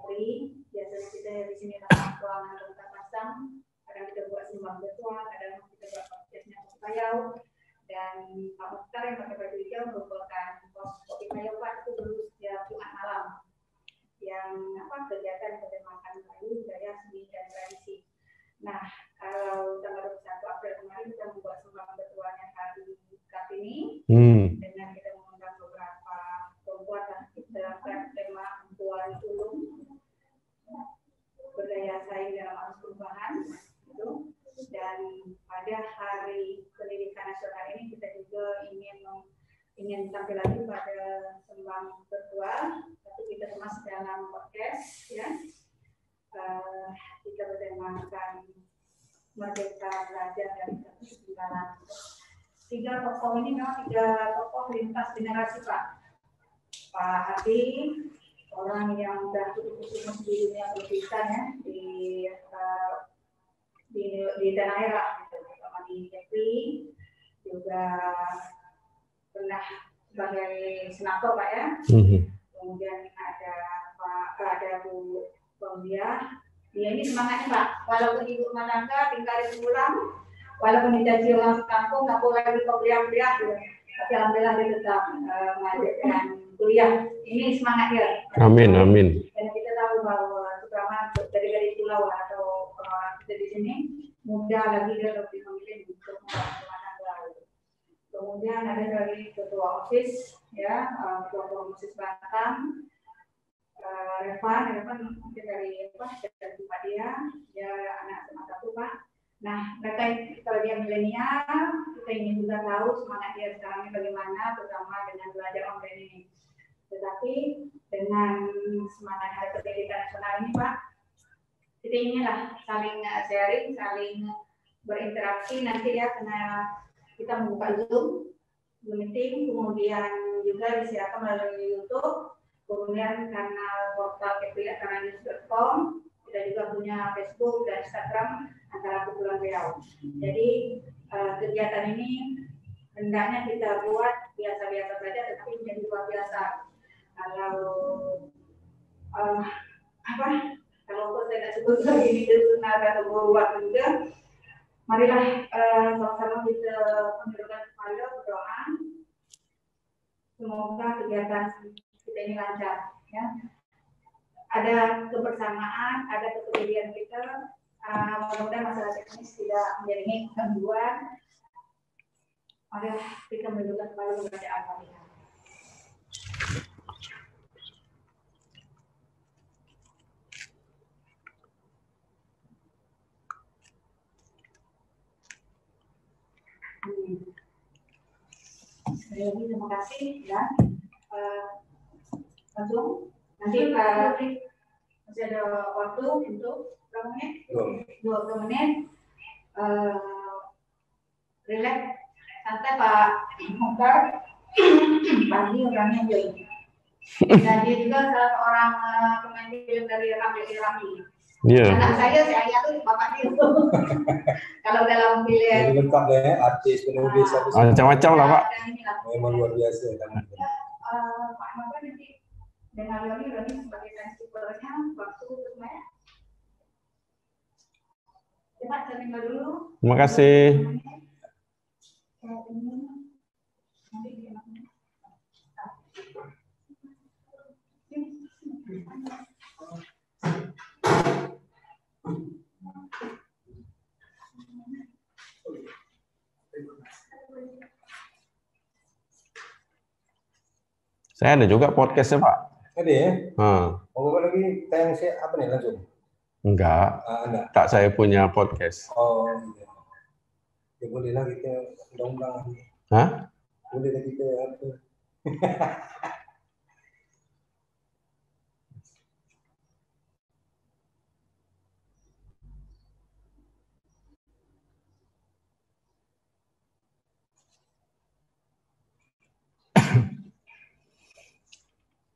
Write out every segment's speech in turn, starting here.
Jeffrey. Biasanya kita di sini dapat ruangan tempat pasang. Kadang kita buat sembang betua, kadang kita buat podcastnya Kopi Payau. Dan Pak Mukhtar yang pakai baju hijau merupakan Kopi Payau Pak itu dulu setiap Jumat malam. Yang kegiatan makan kayu, budaya, seni dan tradisi. Nah, kalau tanggal 21 April kemarin kita membuat sembang betuanya hari Kartini dengan kita mengundang beberapa perempuan dalam tema Puan Ulung berdaya saing dalam arus perubahan itu. Dan pada hari pendidikan nasional ini kita juga ingin tampil lagi pada sembang virtual, tapi kita masih dalam podcast ya. Kita bertemakan Merdeka Belajar dari Ketertinggalan. Tiga tokoh ini memang tiga tokoh lintas generasi Pak. Pak Adi, orang yang sudah cukup sukses di dunia pendidikan ya, di tanah air lah, sama di Jeffrey, juga pernah sebagai senator Pak ya. Kemudian ada Bu Baudia. Dia ini semangatnya Pak, walaupun ibu rumah tangga tinggal di pulang, walaupun dicaci orang kampung, nggak boleh lagi kuliah-kuliah, tapi alhamdulillah dia tetap melanjutkan kuliah. Ini semangat dia. Amin, amin. Dan kita tahu bahwa terutama dari pulau atau kita di sini muda lagi dia lebih memilih untuk rumah tangga. Kemudian ada dari ketua OSIS ya, ketua OSIS Batam. Revan mungkin dari tempat dia anak SMA 1 Pak. Nah, mereka kalau dia milenial, kita ingin juga tahu semangat dia sekarang ini bagaimana, terutama dengan belajar online ini. Tetapi dengan semangat Hari Pendidikan Nasional ini Pak, kita inginlah saling sharing, saling berinteraksi nanti ya, karena kita membuka Zoom meeting, kemudian juga disiarkan melalui YouTube. Kemudian kanal portal kepriakarannews.com, kita juga punya Facebook dan Instagram antara Kepulauan Riau. Jadi kegiatan ini hendaknya kita buat biasa-biasa saja, tetapi menjadi luar biasa. Kalau saya tidak sebut lagi ini sunnah atau buat juga, marilah sama-sama kita menurunkan kepala berdoa. Semoga kegiatan kita ini lancar ya. Ada kebersamaan, ada kepedulian kita. Mudah-mudahan masalah teknis tidak menjadi gangguan. Mari kita menunjukkan kembali kepada Al-Fatihah. Terima kasih ya. Langsung nanti masih ada waktu untuk berapa menit? 20 menit. Relax, santai Pak Mukhtar. Pagi orangnya join. Dan dia juga salah seorang pemain film dari Ramli. Anak saya si Ayah tuh bapak dia. Kalau dalam film lengkap deh, artis, penulis, macam-macam lah Pak. Memang luar biasa kan. Pak Mukhtar nanti dengan Roni sebagai transitornya waktu semuanya. Cepat saya tinggal dulu. Terima kasih. Saya ada juga podcastnya Pak. Ada ya? Mau Bapak lagi tayang apa nih langsung? Enggak. Enggak. Tak, saya punya podcast. Oh, iya. Ya boleh lah kita undang-undang. Hah? Boleh lah kita apa?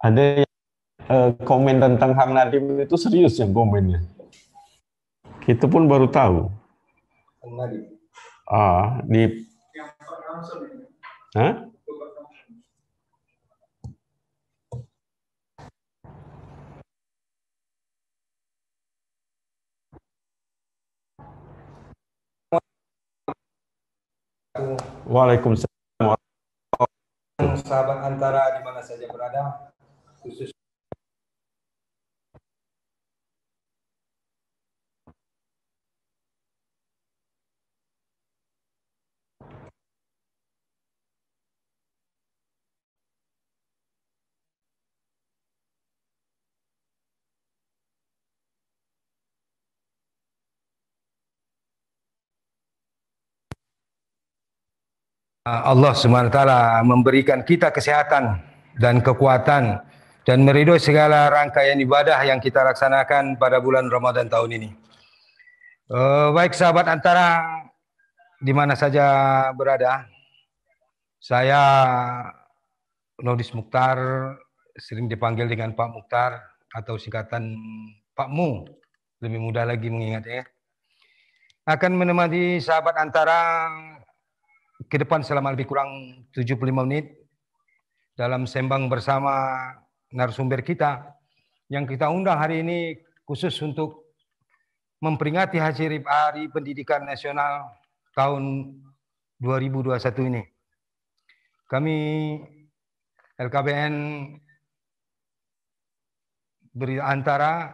Ada yang komen tentang Hang Nadiem itu serius yang komennya. Kita pun baru tahu. Hang Nadiem. Di. Hah? Waalaikumsalam. Sahabat Antara di mana saja berada, khusus Allah SWT memberikan kita kesehatan dan kekuatan dan meridhoi segala rangkaian ibadah yang kita laksanakan pada bulan Ramadan tahun ini. Baik sahabat Antara di mana saja berada, saya Nodis Mukhtar, sering dipanggil dengan Pak Mukhtar atau singkatan Pak Mu, lebih mudah lagi mengingatnya, akan menemani sahabat Antara ke depan selama lebih kurang 75 menit dalam sembang bersama narasumber kita yang kita undang hari ini khusus untuk memperingati Hari Pendidikan Nasional tahun 2021 ini. Kami LKBN Berita Antara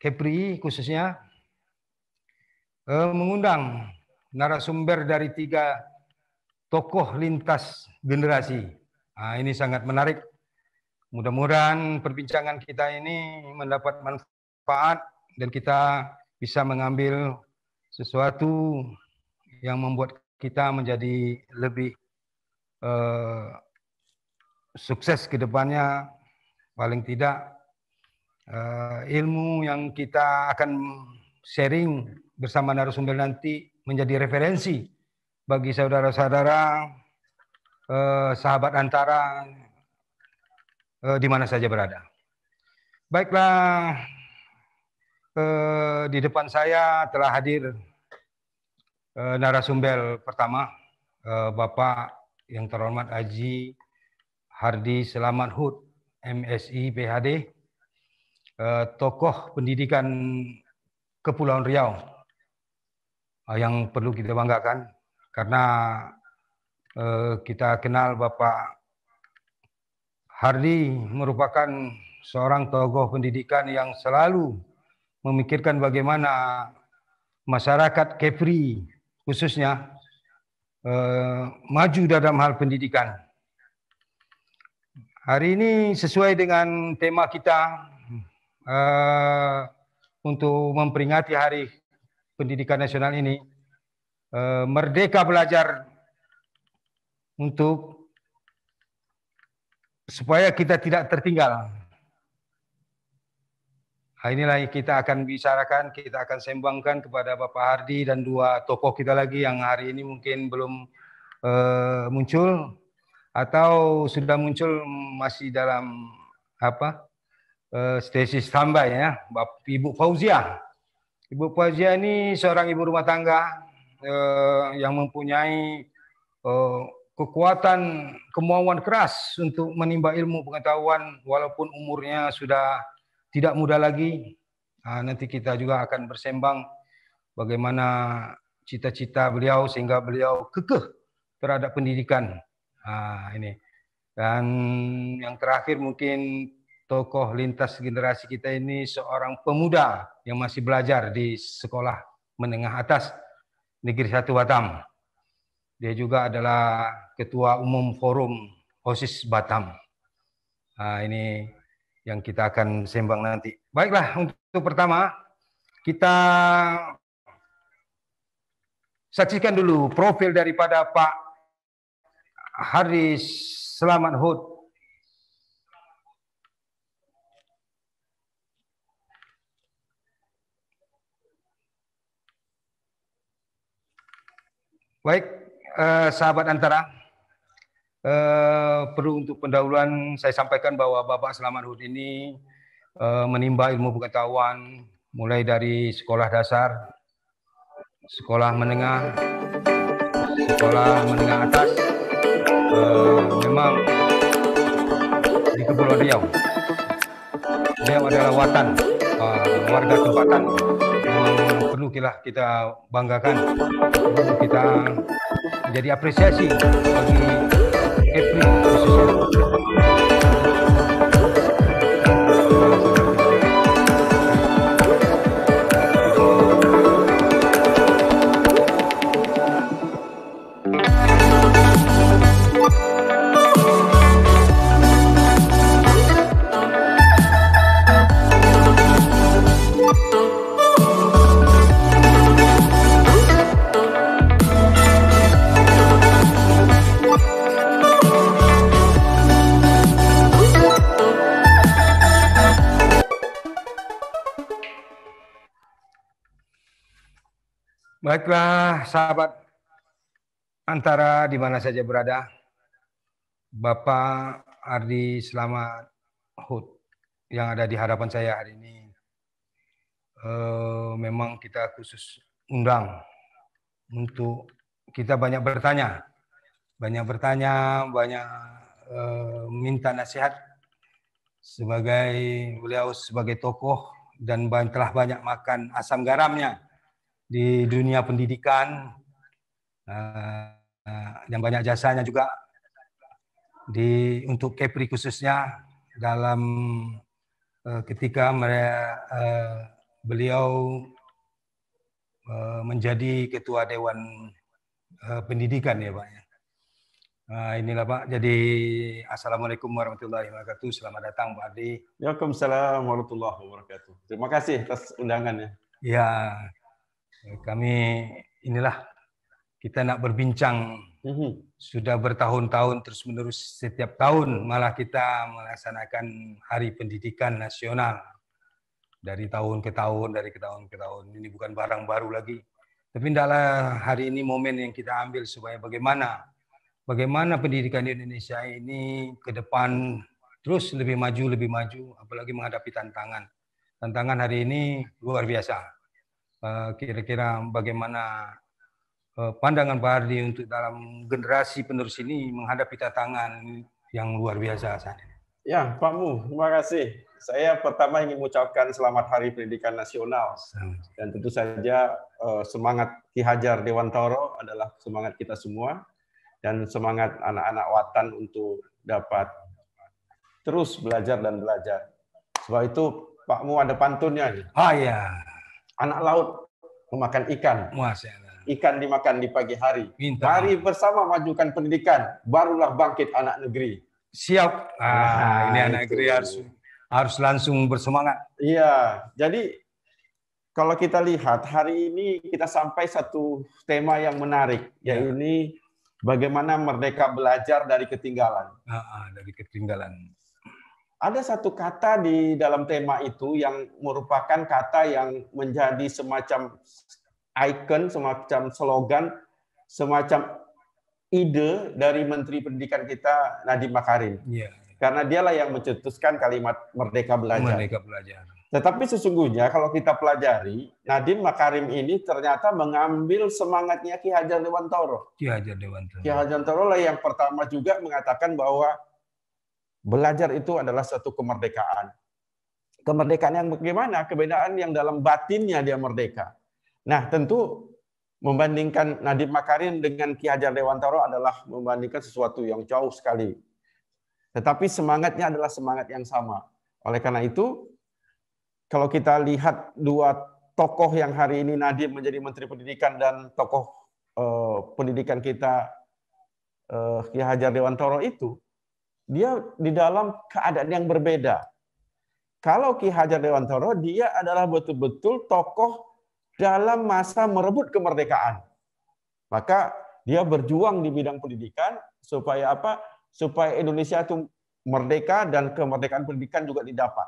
Kepri khususnya mengundang narasumber dari 3 tokoh lintas generasi. Nah, ini sangat menarik. Mudah-mudahan perbincangan kita ini mendapat manfaat dan kita bisa mengambil sesuatu yang membuat kita menjadi lebih sukses ke depannya. Paling tidak ilmu yang kita akan sharing bersama narasumber nanti menjadi referensi bagi saudara-saudara sahabat Antara di mana saja berada. Baiklah, di depan saya telah hadir narasumber pertama, Bapak yang terhormat Haji Hardi Selamat Hud, MSI PhD, tokoh pendidikan Kepulauan Riau yang perlu kita banggakan. Karena kita kenal Bapak Hardi merupakan seorang tokoh pendidikan yang selalu memikirkan bagaimana masyarakat Kepri khususnya maju dalam hal pendidikan. Hari ini sesuai dengan tema kita untuk memperingati Hari Pendidikan Nasional ini, Merdeka Belajar, untuk supaya kita tidak tertinggal. Nah, inilah yang kita akan bicarakan, kita akan sembangkan kepada Bapak Hardi dan 2 tokoh kita lagi yang hari ini mungkin belum muncul atau sudah muncul masih dalam stasi standby ya, Ibu Fauzia. Ibu Fauzia ini seorang ibu rumah tangga yang mempunyai kekuatan, kemauan keras untuk menimba ilmu pengetahuan walaupun umurnya sudah tidak muda lagi. Nah, nanti kita juga akan bersembang bagaimana cita-cita beliau sehingga beliau kekeh terhadap pendidikan. Nah, ini. Dan yang terakhir mungkin tokoh lintas generasi kita ini seorang pemuda yang masih belajar di sekolah menengah atas Negeri 1 Batam. Dia juga adalah Ketua Umum Forum OSIS Batam. Nah, ini yang kita akan sembang nanti. Baiklah, untuk pertama kita saksikan dulu profil daripada Pak Hardi Selamat Hud. Baik, sahabat Antara, perlu untuk pendahuluan saya sampaikan bahwa Bapak Selamat Hud ini menimba ilmu pengetahuan mulai dari sekolah dasar, sekolah menengah atas, memang di Kepulauan Riau. Beliau adalah watan, warga tempatan. Perlu kita banggakan, perlu kita jadi apresiasi bagi Kepri khususnya. Baiklah sahabat antara di mana saja berada, Bapak Ardi Slamet Hud yang ada di hadapan saya hari ini, memang kita khusus undang untuk kita banyak bertanya, banyak minta nasihat sebagai beliau sebagai tokoh dan telah banyak makan asam garamnya di dunia pendidikan, yang banyak jasanya juga untuk Kepri khususnya dalam ketika beliau menjadi ketua Dewan Pendidikan ya Pak. Inilah Pak, jadi Assalamualaikum warahmatullahi wabarakatuh, selamat datang Pak Ardi. Waalaikumsalam warahmatullahi wabarakatuh. Terima kasih atas undangannya. Ya, kami inilah kita nak berbincang sudah bertahun-tahun terus-menerus setiap tahun malah kita melaksanakan Hari Pendidikan Nasional dari tahun ke tahun, Ini bukan barang baru lagi. Tapi hendaklah hari ini momen yang kita ambil supaya bagaimana pendidikan di Indonesia ini ke depan terus lebih maju, apalagi menghadapi tantangan. Tantangan hari ini luar biasa. Kira-kira bagaimana pandangan Pak Ardi untuk dalam generasi penerus ini menghadapi tantangan yang luar biasa saat ini. Ya, Pak Mu, terima kasih. Saya pertama ingin mengucapkan selamat Hari Pendidikan Nasional. Dan tentu saja semangat Ki Hajar Dewantara adalah semangat kita semua dan semangat anak-anak Watan untuk dapat terus belajar dan belajar. Sebab itu Pak Mu ada pantunnya. Ya. Anak laut memakan ikan. Ikan dimakan di pagi hari. Mari bersama majukan pendidikan, barulah bangkit anak negeri. Siap. Ini anak negeri harus langsung bersemangat. Iya, jadi kalau kita lihat hari ini kita sampai satu tema yang menarik, yaitu bagaimana merdeka belajar dari ketinggalan. Dari ketinggalan. Ada satu kata di dalam tema itu yang merupakan kata yang menjadi semacam ikon, semacam slogan, semacam ide dari Menteri Pendidikan kita, Nadiem Makarim. Karena dialah yang mencetuskan kalimat merdeka belajar. Merdeka belajar. Tetapi sesungguhnya kalau kita pelajari, Nadiem Makarim ini ternyata mengambil semangatnya Ki Hajar Dewantara. Ki Hajar Dewantara lah yang pertama juga mengatakan bahwa belajar itu adalah suatu kemerdekaan. Kemerdekaan yang bagaimana? Kebenaran yang dalam batinnya dia merdeka. Nah, tentu membandingkan Nadiem Makarim dengan Ki Hajar Dewantara adalah membandingkan sesuatu yang jauh sekali. Tetapi semangatnya adalah semangat yang sama. Oleh karena itu, kalau kita lihat dua tokoh yang hari ini Nadiem menjadi Menteri Pendidikan dan tokoh pendidikan kita Ki Hajar Dewantara itu, dia di dalam keadaan yang berbeda. Kalau Ki Hajar Dewantara, dia adalah betul-betul tokoh dalam masa merebut kemerdekaan. Maka dia berjuang di bidang pendidikan supaya apa? Supaya Indonesia itu merdeka dan kemerdekaan pendidikan juga didapat.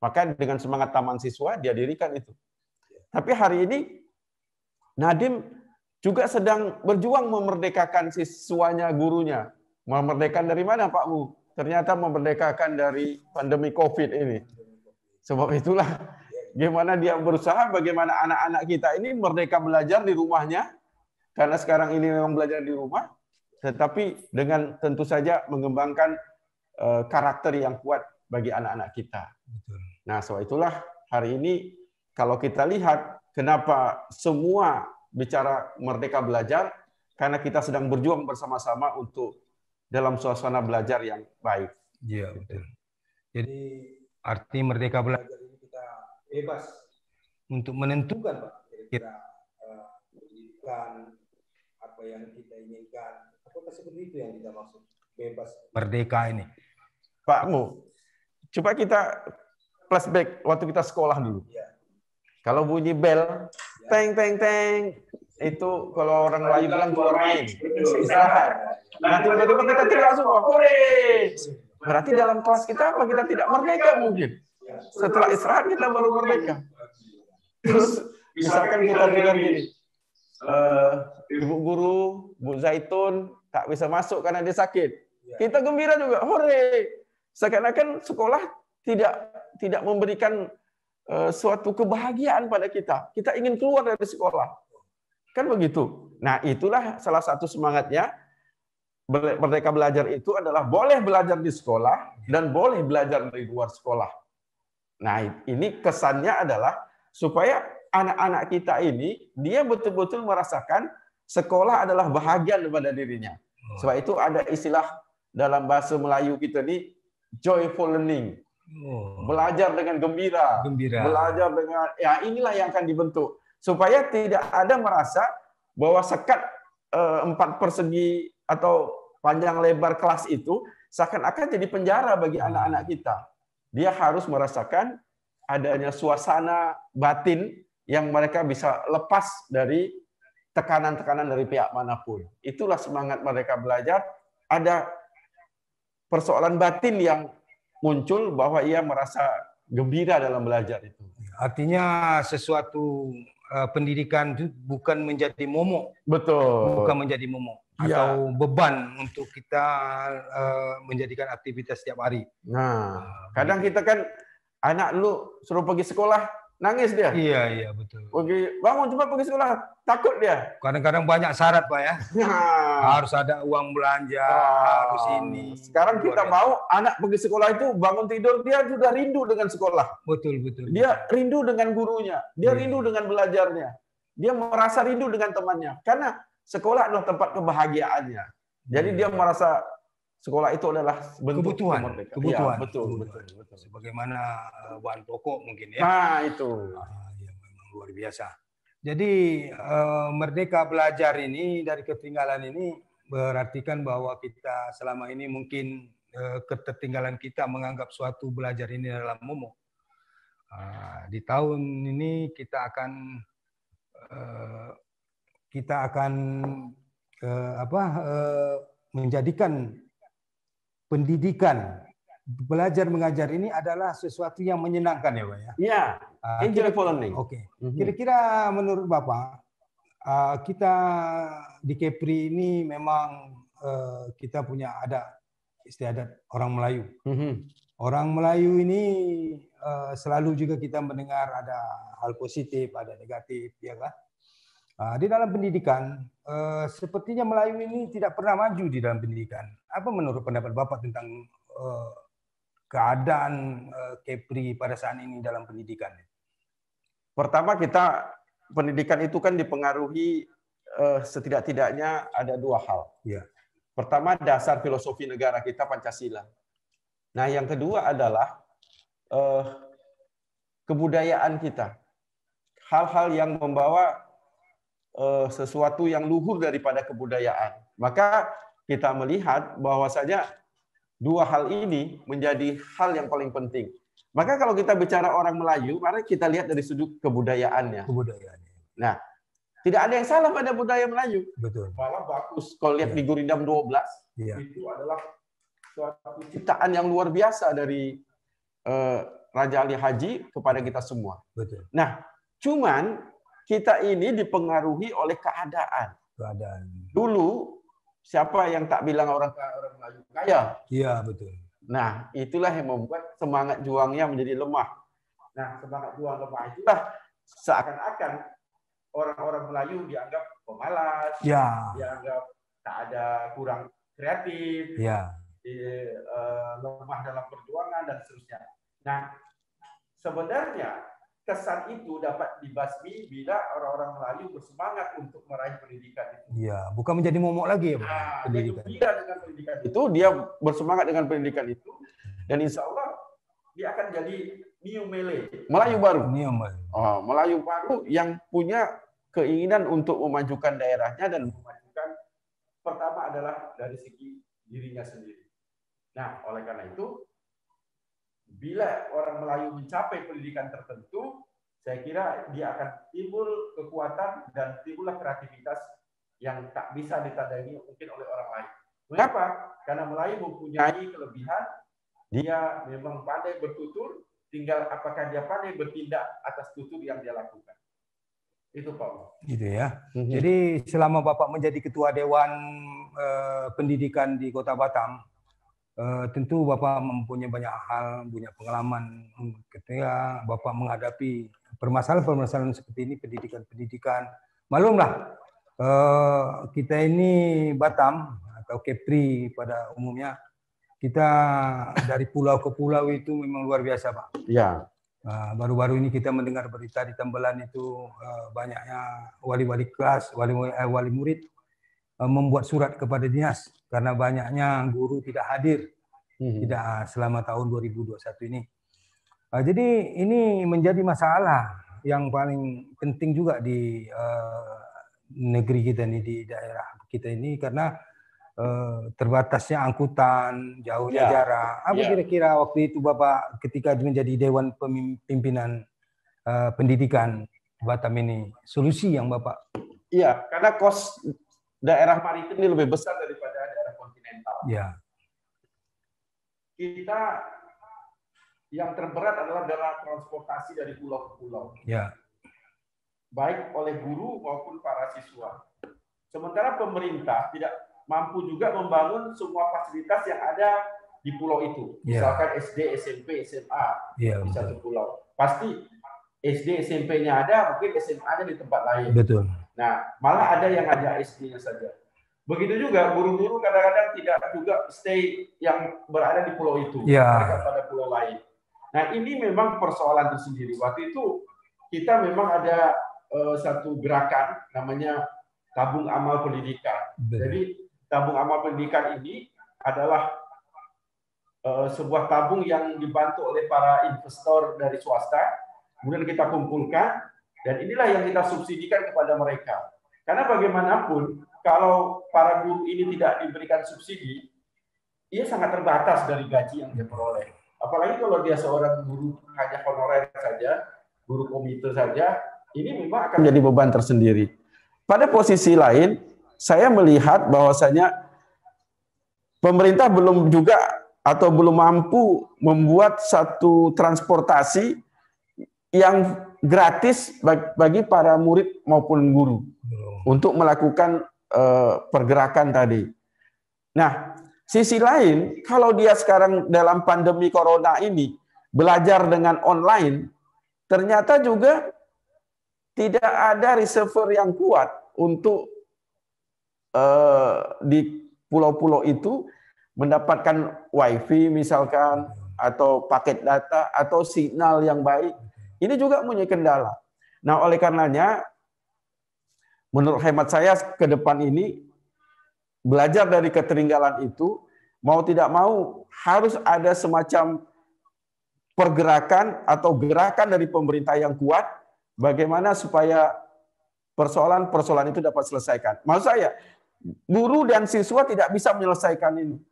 Maka dengan semangat Taman Siswa dia dirikan itu. Tapi hari ini Nadiem juga sedang berjuang memerdekakan siswanya, gurunya. Memerdekakan dari mana Pak Mu? Ternyata memerdekakan dari pandemi COVID ini. Sebab itulah gimana dia berusaha, bagaimana anak-anak kita ini merdeka belajar di rumahnya. Karena sekarang ini memang belajar di rumah. Tetapi dengan tentu saja mengembangkan karakter yang kuat bagi anak-anak kita. Nah, sebab itulah hari ini kalau kita lihat kenapa semua bicara merdeka belajar, karena kita sedang berjuang bersama-sama untuk dalam suasana belajar yang baik. Iya, betul. Jadi arti merdeka belajar ini kita bebas untuk menentukan, Pak, kira-kira pendidikan apa yang kita inginkan. Apakah seperti itu yang kita maksud bebas merdeka ini? Pak Mu, coba kita flashback waktu kita sekolah dulu. Ya. Kalau bunyi bel, teng teng teng, itu kalau orang Melayu bilang keluar main, istirahat. Nah tiba-tiba kita teriak semua, hore! Berarti dalam kelas kita apa? Kita tidak merdeka mungkin. Setelah istirahat kita baru merdeka. Terus misalkan kita dengar gini, Ibu guru, Bu Zaitun tak bisa masuk karena dia sakit. Kita gembira juga, hore! Seakan-akan sekolah tidak memberikan suatu kebahagiaan pada kita. Kita ingin keluar dari sekolah. Kan begitu. Nah, itulah salah satu semangatnya. Merdeka belajar itu adalah boleh belajar di sekolah dan boleh belajar di luar sekolah. Nah, ini kesannya adalah supaya anak-anak kita ini, dia betul-betul merasakan sekolah adalah bahagian daripada dirinya. Sebab itu ada istilah dalam bahasa Melayu kita ini, joyful learning. Belajar dengan gembira. Belajar dengan, ya inilah yang akan dibentuk. Supaya tidak ada merasa bahwa sekat 4 persegi atau panjang lebar kelas itu seakan-akan jadi penjara bagi anak-anak kita. Dia harus merasakan adanya suasana batin yang mereka bisa lepas dari tekanan-tekanan dari pihak manapun. Itulah semangat mereka belajar. Ada persoalan batin yang muncul bahwa ia merasa gembira dalam belajar itu. Artinya sesuatu pendidikan itu bukan menjadi momok. Betul. Bukan menjadi momok. Atau beban untuk kita menjadikan aktivitas setiap hari. Nah, kadang kita kan anak lu suruh pergi sekolah, nangis dia. Iya, betul. Pergi, bangun cepat pergi sekolah, takut dia. Kadang-kadang banyak syarat, Pak ya. Harus ada uang belanja, harus ini. Sekarang kita mau anak pergi sekolah itu bangun tidur dia sudah rindu dengan sekolah. Betul. Dia rindu dengan gurunya, dia rindu dengan belajarnya. Dia merasa rindu dengan temannya karena sekolah adalah tempat kebahagiaannya. Jadi dia merasa sekolah itu adalah bentuk kebutuhan. Ya, betul. Sebagaimana bahan pokok mungkin ya. Nah, itu. Ya, memang luar biasa. Jadi merdeka belajar ini dari ketinggalan ini berartikan bahwa kita selama ini mungkin ketertinggalan kita menganggap suatu belajar ini adalah momok. Di tahun ini kita akan menjadikan pendidikan belajar mengajar ini adalah sesuatu yang menyenangkan ya, Pak ya. Iya, enjoyable learning. Oke. Kira-kira menurut Bapak kita di Kepri ini memang kita punya ada istiadat orang Melayu. Orang Melayu ini selalu juga kita mendengar ada hal positif, ada negatif, ya kan? Di dalam pendidikan, sepertinya Melayu ini tidak pernah maju di dalam pendidikan. Apa menurut pendapat Bapak tentang keadaan Kepri pada saat ini dalam pendidikan? Pertama pendidikan itu kan dipengaruhi setidak-tidaknya ada 2 hal. Ya. Pertama dasar filosofi negara kita Pancasila. Nah yang kedua adalah kebudayaan kita. Hal-hal yang membawa sesuatu yang luhur daripada kebudayaan. Maka kita melihat bahwasanya 2 hal ini menjadi hal yang paling penting. Maka kalau kita bicara orang Melayu, mari kita lihat dari sudut kebudayaannya. Nah, tidak ada yang salah pada budaya Melayu. Betul. Malah bagus. Kalau lihat di Gurindam 12, itu adalah suatu ciptaan yang luar biasa dari Raja Ali Haji kepada kita semua. Betul. Nah, cuman kita ini dipengaruhi oleh keadaan. Dulu siapa yang tak bilang orang Melayu kaya? Iya, betul. Nah, itulah yang membuat semangat juangnya menjadi lemah. Nah, semangat juang lemah itulah seakan-akan orang-orang Melayu dianggap pemalas, dianggap tak ada kurang kreatif, lemah dalam perjuangan dan seterusnya. Nah, sebenarnya kesan itu dapat dibasmi bila orang-orang Melayu bersemangat untuk meraih pendidikan itu. Iya, bukan menjadi momok lagi ya, Pak. Nah, Pendidikan. bila dengan pendidikan itu dia bersemangat dengan pendidikan itu, dan insya Allah dia akan jadi New Malay, Melayu baru. Melayu baru yang punya keinginan untuk memajukan daerahnya dan memajukan, pertama adalah dari segi dirinya sendiri. Nah, oleh karena itu, bila orang Melayu mencapai pendidikan tertentu, saya kira dia akan timbul kekuatan dan timbullah kreativitas yang tak bisa ditandai mungkin oleh orang lain. Mengapa? Karena Melayu mempunyai kelebihan, dia memang pandai bertutur, tinggal apakah dia pandai bertindak atas tutur yang dia lakukan. Itu Pak. Gitu ya. Jadi selama Bapak menjadi Ketua Dewan Pendidikan di Kota Batam, tentu Bapak mempunyai banyak hal, punya pengalaman ketika Bapak menghadapi permasalahan-permasalahan seperti ini, pendidikan-pendidikan. Maklumlah, kita ini Batam atau Kepri pada umumnya, kita dari pulau ke pulau itu memang luar biasa, Pak. Ya. Baru-baru ini kita mendengar berita di Tembelan itu banyaknya wali-wali kelas, wali murid membuat surat kepada dinas karena banyaknya guru tidak hadir tidak selama tahun 2021 ini. Jadi ini menjadi masalah yang paling penting juga di negeri kita ini, di daerah kita ini, karena terbatasnya angkutan, jauhnya jarak. Apa kira-kira waktu itu Bapak ketika menjadi Dewan Pimpinan Pendidikan Batam ini, solusi yang Bapak? Iya, karena kos daerah maritim ini lebih besar daripada daerah kontinental. Ya. Kita yang terberat adalah dalam transportasi dari pulau ke pulau. Ya. Baik oleh guru maupun para siswa. Sementara pemerintah tidak mampu juga membangun semua fasilitas yang ada di pulau itu. Misalkan SD, SMP, SMA di satu pulau. Pasti SD, SMP-nya ada, mungkin SMA-nya di tempat lain. Betul. Nah, malah ada yang hanya SD-nya saja. Begitu juga guru-guru kadang-kadang tidak juga stay yang berada di pulau itu, mereka pada pulau lain. Nah, ini memang persoalan tersendiri. Waktu itu kita memang ada satu gerakan namanya Tabung Amal Pendidikan. Jadi Tabung Amal Pendidikan ini adalah sebuah tabung yang dibantu oleh para investor dari swasta. Kemudian kita kumpulkan, dan inilah yang kita subsidikan kepada mereka. Karena bagaimanapun, kalau para guru ini tidak diberikan subsidi, ia sangat terbatas dari gaji yang dia peroleh. Apalagi kalau dia seorang guru hanya honorer saja, guru komite saja, ini memang akan menjadi beban tersendiri. Pada posisi lain, saya melihat bahwasanya pemerintah belum juga atau belum mampu membuat satu transportasi yang gratis bagi para murid maupun guru untuk melakukan pergerakan tadi. Nah, sisi lain, kalau dia sekarang dalam pandemi corona ini belajar dengan online, ternyata juga tidak ada reservoir yang kuat untuk di pulau-pulau itu mendapatkan wifi misalkan, atau paket data, atau signal yang baik. Ini juga punya kendala. Nah, oleh karenanya, menurut hemat saya ke depan ini, belajar dari ketertinggalan itu, mau tidak mau harus ada semacam pergerakan atau gerakan dari pemerintah yang kuat, bagaimana supaya persoalan-persoalan itu dapat selesaikan. Maksud saya, guru dan siswa tidak bisa menyelesaikan ini.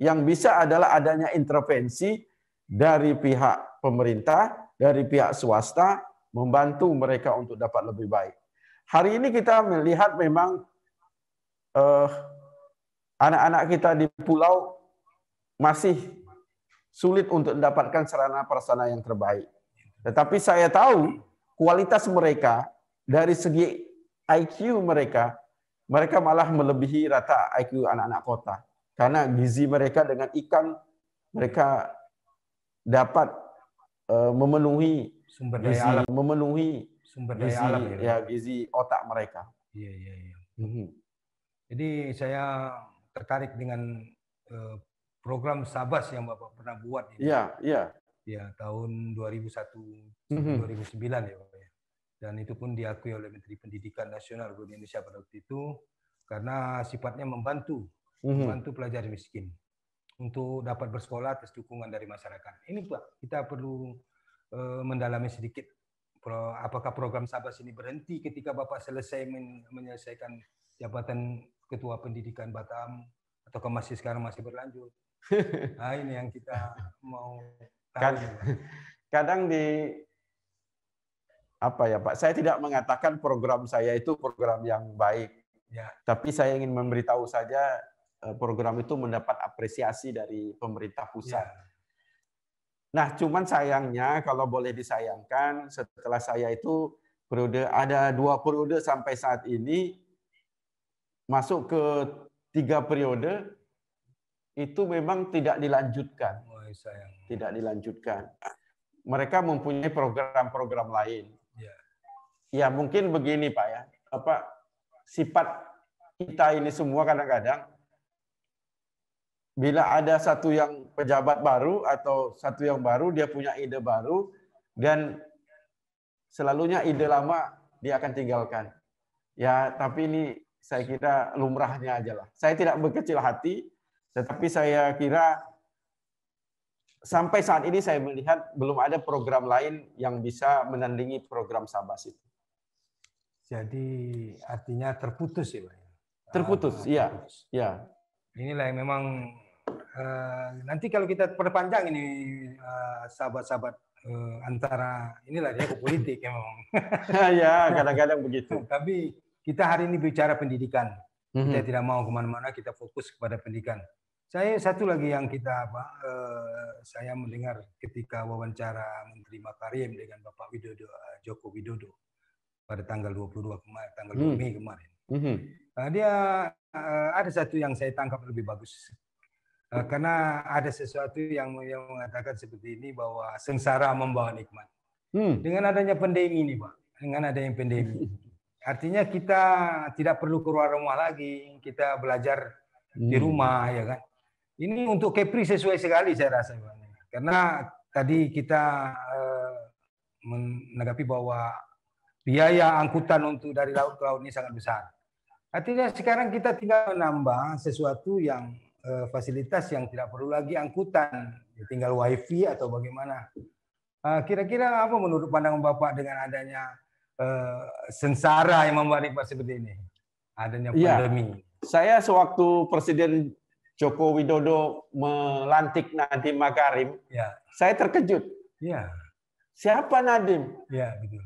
Yang bisa adalah adanya intervensi dari pihak pemerintah, dari pihak swasta, membantu mereka untuk dapat lebih baik. Hari ini kita melihat memang anak-anak kita di pulau masih sulit untuk mendapatkan sarana prasarana yang terbaik. Tetapi saya tahu kualitas mereka dari segi IQ mereka malah melebihi rata IQ anak-anak kota. Karena gizi mereka dengan ikan, mereka dapat memenuhi sumber daya alam, gizi otak mereka. Iya. Jadi saya tertarik dengan program Sabas yang Bapak pernah buat ini. Iya. Ya, tahun 2001-2009 ya Pak. Dan itu pun diakui oleh Menteri Pendidikan Nasional Republik Indonesia pada waktu itu karena sifatnya membantu pelajar miskin untuk dapat bersekolah atas dukungan dari masyarakat. Ini Pak, kita perlu mendalami sedikit apakah program Sabas ini berhenti ketika Bapak selesai menyelesaikan jabatan Ketua Pendidikan Batam ataukah masih sekarang masih berlanjut? Nah, ini yang kita mau tahu. Kadang apa ya Pak, saya tidak mengatakan program saya itu program yang baik, ya. Tapi saya ingin memberitahu saja program itu mendapat apresiasi dari pemerintah pusat. Ya. Nah, cuman sayangnya kalau boleh disayangkan, setelah saya itu ada 2 periode sampai saat ini, masuk ke 3 periode, itu memang tidak dilanjutkan. Tidak dilanjutkan. Mereka mempunyai program-program lain. Ya mungkin begini Pak ya, sifat kita ini semua kadang-kadang bila ada satu yang pejabat baru atau satu yang baru, dia punya ide baru dan selalunya ide lama dia akan tinggalkan. Ya tapi ini saya kira lumrahnya aja lah. Saya tidak berkecil hati, tetapi saya kira sampai saat ini saya melihat belum ada program lain yang bisa menandingi program Sabas itu. Jadi artinya terputus ya Pak? Terputus, iya. Ya. Inilah yang memang nanti kalau kita perpanjang ini sahabat-sahabat antara inilah dia ke politik ya memang. Ya kadang-kadang begitu. Tapi kita hari ini bicara pendidikan. Kita tidak mau kemana-mana, kita fokus kepada pendidikan. Saya satu lagi yang saya mendengar ketika wawancara Menteri Makarim dengan Bapak Joko Widodo pada tanggal 22 kemarin, tanggal 2 Mei kemarin. Dia ada satu yang saya tangkap lebih bagus. Karena ada sesuatu yang mengatakan seperti ini bahwa sengsara membawa nikmat. Dengan adanya pandemi ini, Pak. Dengan adanya pandemi. Artinya kita tidak perlu keluar rumah lagi, kita belajar di rumah ya kan. Ini untuk Kepri sesuai sekali saya rasa, Pak. Karena tadi kita menanggapi bahwa biaya angkutan untuk dari laut ke laut ini sangat besar. Artinya sekarang kita tinggal menambah sesuatu yang fasilitas yang tidak perlu lagi angkutan, tinggal wifi atau bagaimana. Kira-kira apa menurut pandangan Bapak dengan adanya sengsara yang membawa nikmat seperti ini? Adanya pandemi. Ya, saya sewaktu Presiden Joko Widodo melantik Nadiem Makarim, saya terkejut. Ya. Siapa Nadiem? Ya, betul.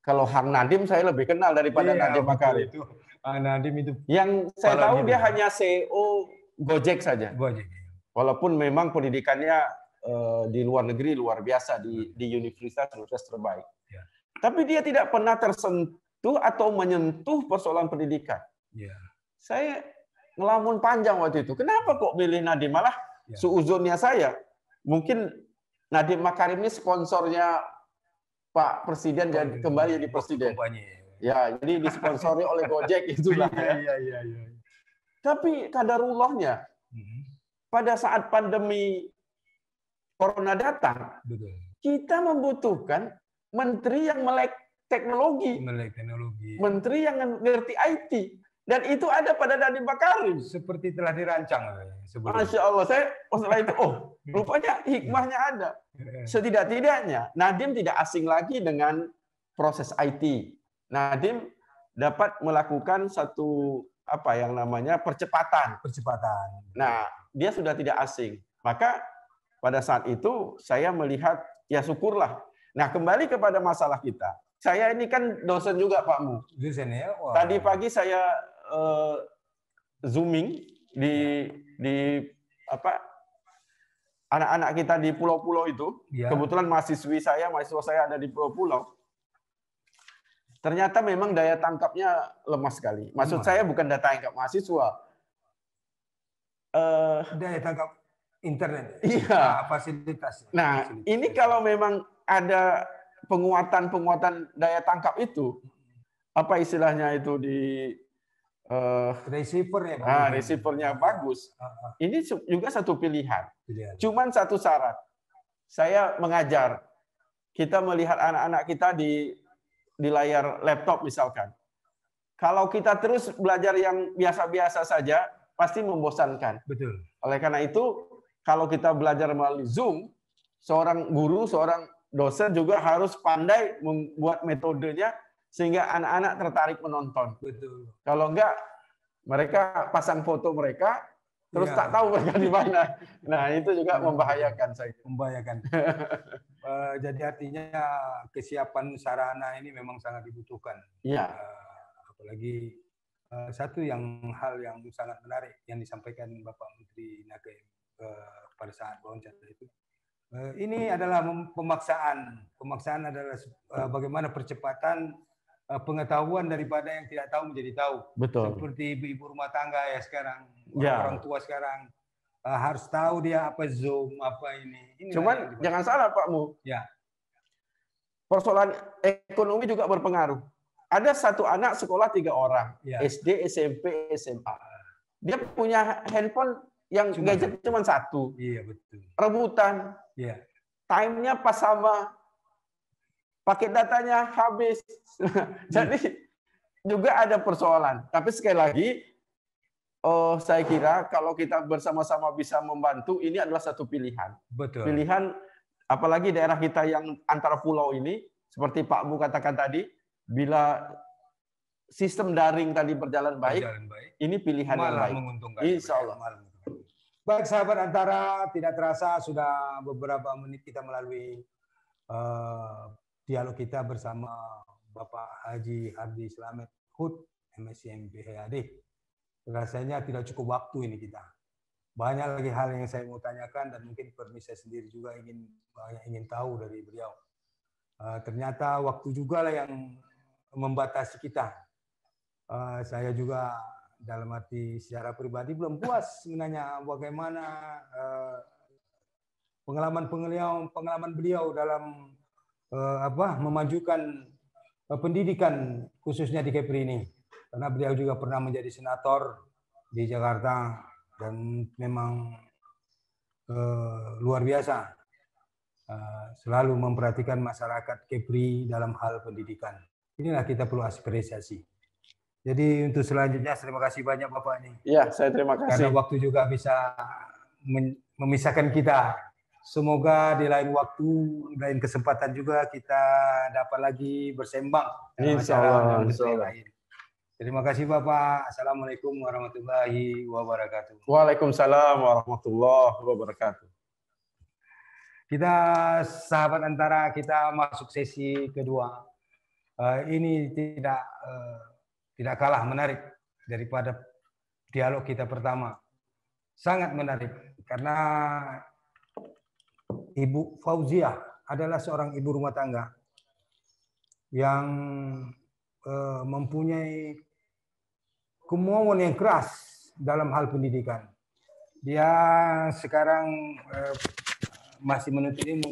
Kalau Hang Nadiem saya lebih kenal daripada Nadiem Makarim. Itu. Nadiem itu. Yang saya tahu dia hanya CEO Gojek saja. Gojek. Walaupun memang pendidikannya di luar negeri luar biasa di universitas terbaik. Ya. Tapi dia tidak pernah tersentuh atau menyentuh persoalan pendidikan. Ya. Saya ngelamun panjang waktu itu. Kenapa kok milih Nadiem? Malah seuzurnya saya, mungkin Nadiem Makarim ini sponsornya Pak Presiden dan kembali jadi presiden. Ya, jadi disponsori oleh Gojek itulah. Iya. Tapi kadarullahnya, pada saat pandemi Corona datang, kita membutuhkan menteri yang melek teknologi, menteri yang ngerti IT. Dan itu ada pada Nadiem Makarim. Seperti telah dirancang. Masya Allah, saya setelah itu, rupanya hikmahnya ada. Setidak-tidaknya, Nadiem tidak asing lagi dengan proses IT. Nadiem dapat melakukan satu percepatan. Nah, dia sudah tidak asing. Maka pada saat itu saya melihat, ya syukurlah. Nah, kembali kepada masalah kita. Saya ini kan dosen juga, Pak Mu. Dosen ya? Wah. Tadi pagi saya zooming di anak-anak kita di pulau-pulau itu. Ya. Kebetulan mahasiswa saya ada di pulau-pulau. Ternyata memang daya tangkapnya lemah sekali. Maksud saya bukan daya tangkap mahasiswa. Daya tangkap internet. Iya. Fasilitas. Nah, ini kalau memang ada penguatan daya tangkap itu, apa istilahnya itu di receivernya receivernya bagus. Ini juga satu pilihan. Cuman satu syarat. saya mengajar, kita melihat anak-anak kita di layar laptop misalkan. Kalau kita terus belajar yang biasa-biasa saja, pasti membosankan. Betul. Oleh karena itu, kalau kita belajar melalui Zoom, seorang guru, seorang dosen juga harus pandai membuat metodenya sehingga anak-anak tertarik menonton. Betul. Kalau enggak, mereka pasang foto mereka, terus ya, tak tahu mereka di mana. Nah, itu juga membahayakan saya. Membahayakan. Jadi artinya kesiapan sarana ini memang sangat dibutuhkan. Iya. Apalagi satu hal yang sangat menarik yang disampaikan Bapak Menteri Nagaem pada saat wawancara itu. Ini adalah pemaksaan. Pemaksaan adalah bagaimana percepatan pengetahuan daripada yang tidak tahu menjadi tahu. Betul. Seperti ibu-ibu rumah tangga ya sekarang, orang ya. tua sekarang harus tahu dia apa Zoom, apa ini. Cuman jangan salah Pak Mu. Ya. Persoalan ekonomi juga berpengaruh. Ada satu anak sekolah 3 orang, ya. SD, SMP, SMA. Dia punya handphone yang gadget cuma 1. Iya betul. Rebutan. Iya. Time-nya pas sama. Paket datanya habis. Jadi juga ada persoalan. Tapi sekali lagi, saya kira kalau kita bersama-sama bisa membantu, ini adalah satu pilihan. Betul. Pilihan, apalagi daerah kita yang antara pulau ini, seperti Pak Bu katakan tadi, bila sistem daring tadi berjalan baik, ini pilihan yang baik. Menguntungkan. Insya Allah. Baik sahabat Antara, tidak terasa sudah beberapa menit kita melalui dialog kita bersama Bapak Haji Hardi Slamet HUD, MSc MPHAD. Rasanya tidak cukup waktu ini kita. Banyak lagi hal yang saya mau tanyakan dan mungkin permisi sendiri juga ingin tahu dari beliau. Ternyata waktu juga lah yang membatasi kita. Saya juga dalam arti secara pribadi belum puas menanya bagaimana pengalaman beliau dalam memajukan pendidikan khususnya di Kepri ini, karena beliau juga pernah menjadi senator di Jakarta dan memang luar biasa selalu memperhatikan masyarakat Kepri dalam hal pendidikan. Inilah kita perlu apresiasi. Jadi untuk selanjutnya terima kasih banyak Bapak ini. Iya, saya terima kasih. Karena waktu juga bisa memisahkan kita. Semoga di lain waktu, lain kesempatan juga kita dapat lagi bersembang. Insya Allah. Terima kasih Bapak. Assalamualaikum warahmatullahi wabarakatuh. Waalaikumsalam warahmatullahi wabarakatuh. Kita sahabat Antara, kita masuk sesi kedua. Ini tidak kalah menarik daripada dialog kita pertama. Sangat menarik karena Ibu Fauziah adalah seorang ibu rumah tangga yang mempunyai kemauan yang keras dalam hal pendidikan. Dia sekarang masih menuntut ilmu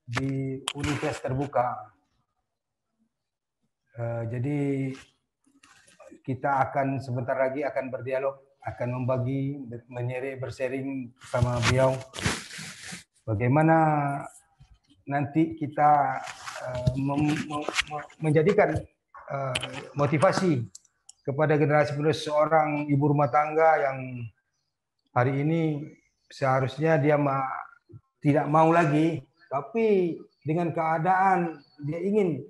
di Universitas Terbuka. Jadi kita akan sebentar lagi akan berdialog, akan bersharing bersama beliau. Bagaimana nanti kita menjadikan motivasi kepada generasi penerus seorang ibu rumah tangga yang hari ini seharusnya dia tidak mau lagi, tapi dengan keadaan dia ingin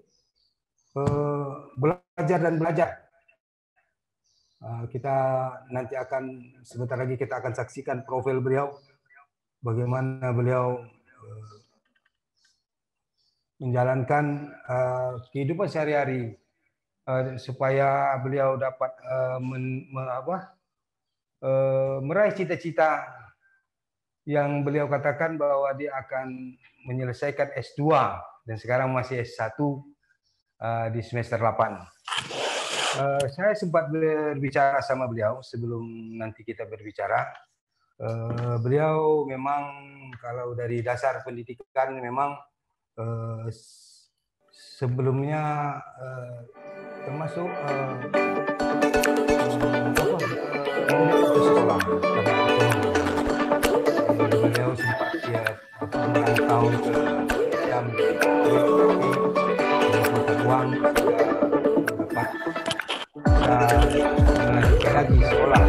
belajar dan belajar. Kita nanti sebentar lagi kita akan saksikan profil beliau, bagaimana beliau menjalankan kehidupan sehari-hari supaya beliau dapat meraih cita-cita yang beliau katakan bahwa dia akan menyelesaikan S2 dan sekarang masih S1 di semester 8. Saya sempat berbicara sama beliau sebelum nanti kita berbicara. Beliau memang kalau dari dasar pendidikan memang sebelumnya termasuk sekolah. Beliau sempat merantau ke jam uang dapat melanjutkan lagi sekolah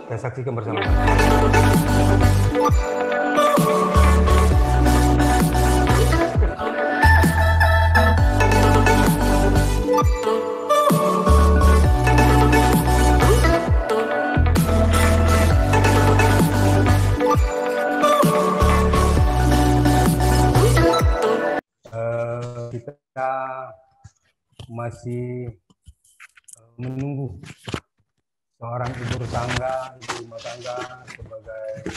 kita saksikan bersama. Kita masih menunggu seorang ibu rumah tangga sebagai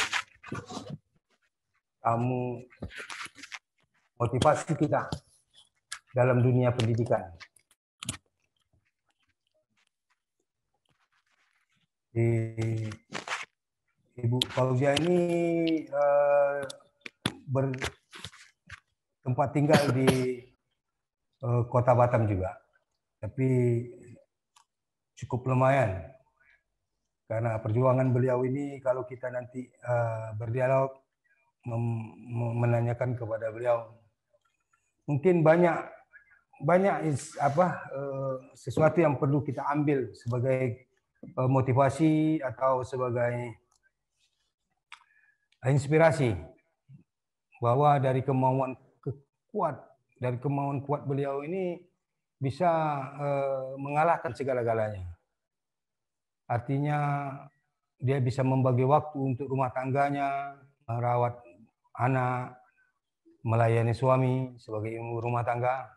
tamu motivasi kita dalam dunia pendidikan. Ibu Fauzia ini bertempat tinggal di Kota Batam juga, tapi cukup lumayan karena perjuangan beliau ini. Kalau kita nanti berdialog menanyakan kepada beliau, mungkin banyak sesuatu yang perlu kita ambil sebagai motivasi atau sebagai inspirasi, bahwa dari kemauan kuat beliau ini bisa mengalahkan segala-galanya. Artinya dia bisa membagi waktu untuk rumah tangganya, merawat anak, melayani suami sebagai ibu rumah tangga.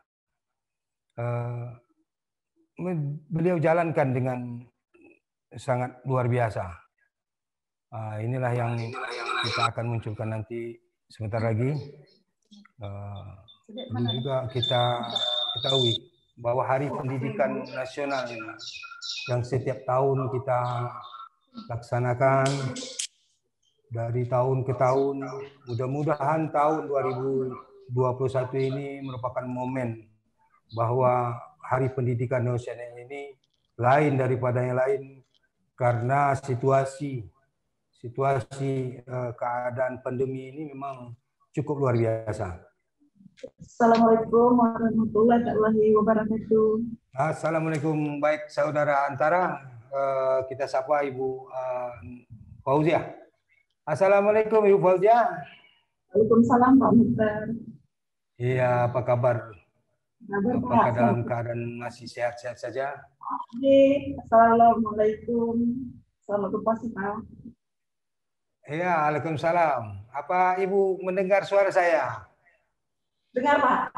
Beliau jalankan dengan sangat luar biasa. Inilah yang kita akan munculkan nanti sebentar lagi. Perlu juga kita ketahui bahwa Hari Pendidikan Nasional yang setiap tahun kita laksanakan dari tahun ke tahun, mudah-mudahan tahun 2021 ini merupakan momen bahwa Hari Pendidikan Nasional ini lain daripada yang lain karena situasi keadaan pandemi ini memang cukup luar biasa. Assalamualaikum warahmatullahi wabarakatuh. Assalamualaikum, baik saudara Antara, kita sapa Ibu Fauzia. Assalamualaikum Ibu Fauzia. Waalaikumsalam Pak Mukhtar. Iya, apa kabar? Apakah dalam keadaan masih sehat-sehat saja? Assalamualaikum. Selamat berpuasa Pak. Iya, Waalaikumsalam. Apa Ibu mendengar suara saya? Dengar Pak.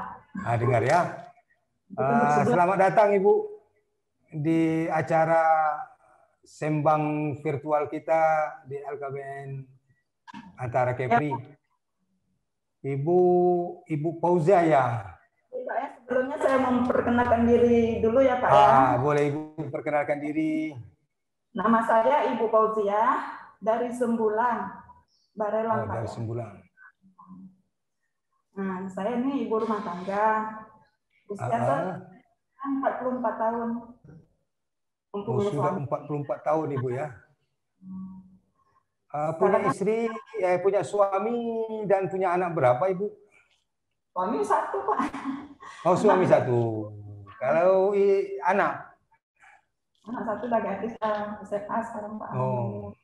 Dengar ya. Selamat datang Ibu di acara sembang virtual kita di LKBN Antara Kepri. Ibu Fauzia ya. Pak ya, sebelumnya saya memperkenalkan diri dulu ya Pak ya. Boleh Ibu perkenalkan diri. Nama saya Ibu Fauzia dari Sembulang, Barelang. Dari Sembulang. Nah, saya ini ibu rumah tangga. Usia saya 44 tahun. Sudah 44 tahun Ibu ya. Punya istri, punya suami dan punya anak berapa Ibu? Suami satu Pak. Oh, suami satu. Kalau anak? Anak satu udah gadis SMA sekarang Pak. Oh,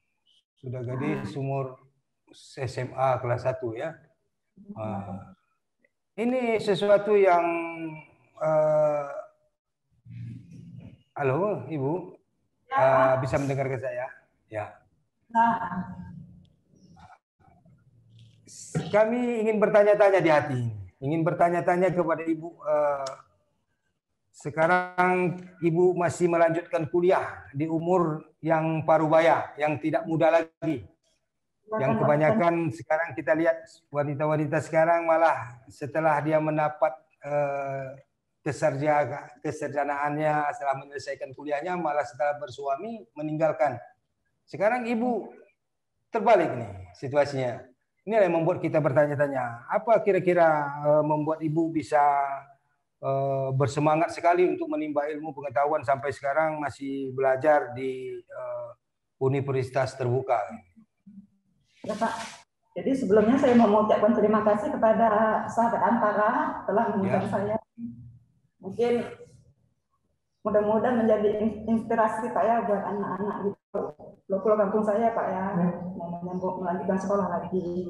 sudah gadis umur SMA kelas 1 ya. Ini sesuatu yang halo Ibu, bisa mendengar ke saya? Ya. Kami ingin bertanya-tanya di hati, ingin bertanya-tanya kepada Ibu. Sekarang Ibu masih melanjutkan kuliah di umur yang parubaya, yang tidak muda lagi. Yang kebanyakan sekarang kita lihat wanita-wanita sekarang malah setelah dia mendapat kesarjanaannya, setelah menyelesaikan kuliahnya, malah setelah bersuami meninggalkan. Sekarang Ibu terbalik nih situasinya. Ini yang membuat kita bertanya-tanya, apa kira-kira membuat Ibu bisa bersemangat sekali untuk menimba ilmu pengetahuan sampai sekarang masih belajar di universitas terbuka. Ya Pak, jadi sebelumnya saya mau mengucapkan terima kasih kepada sahabat Antara telah mengundang saya. Mungkin mudah-mudahan menjadi inspirasi Pak ya buat anak-anak di pulau kampung saya Pak ya, mau melanjutkan sekolah lagi.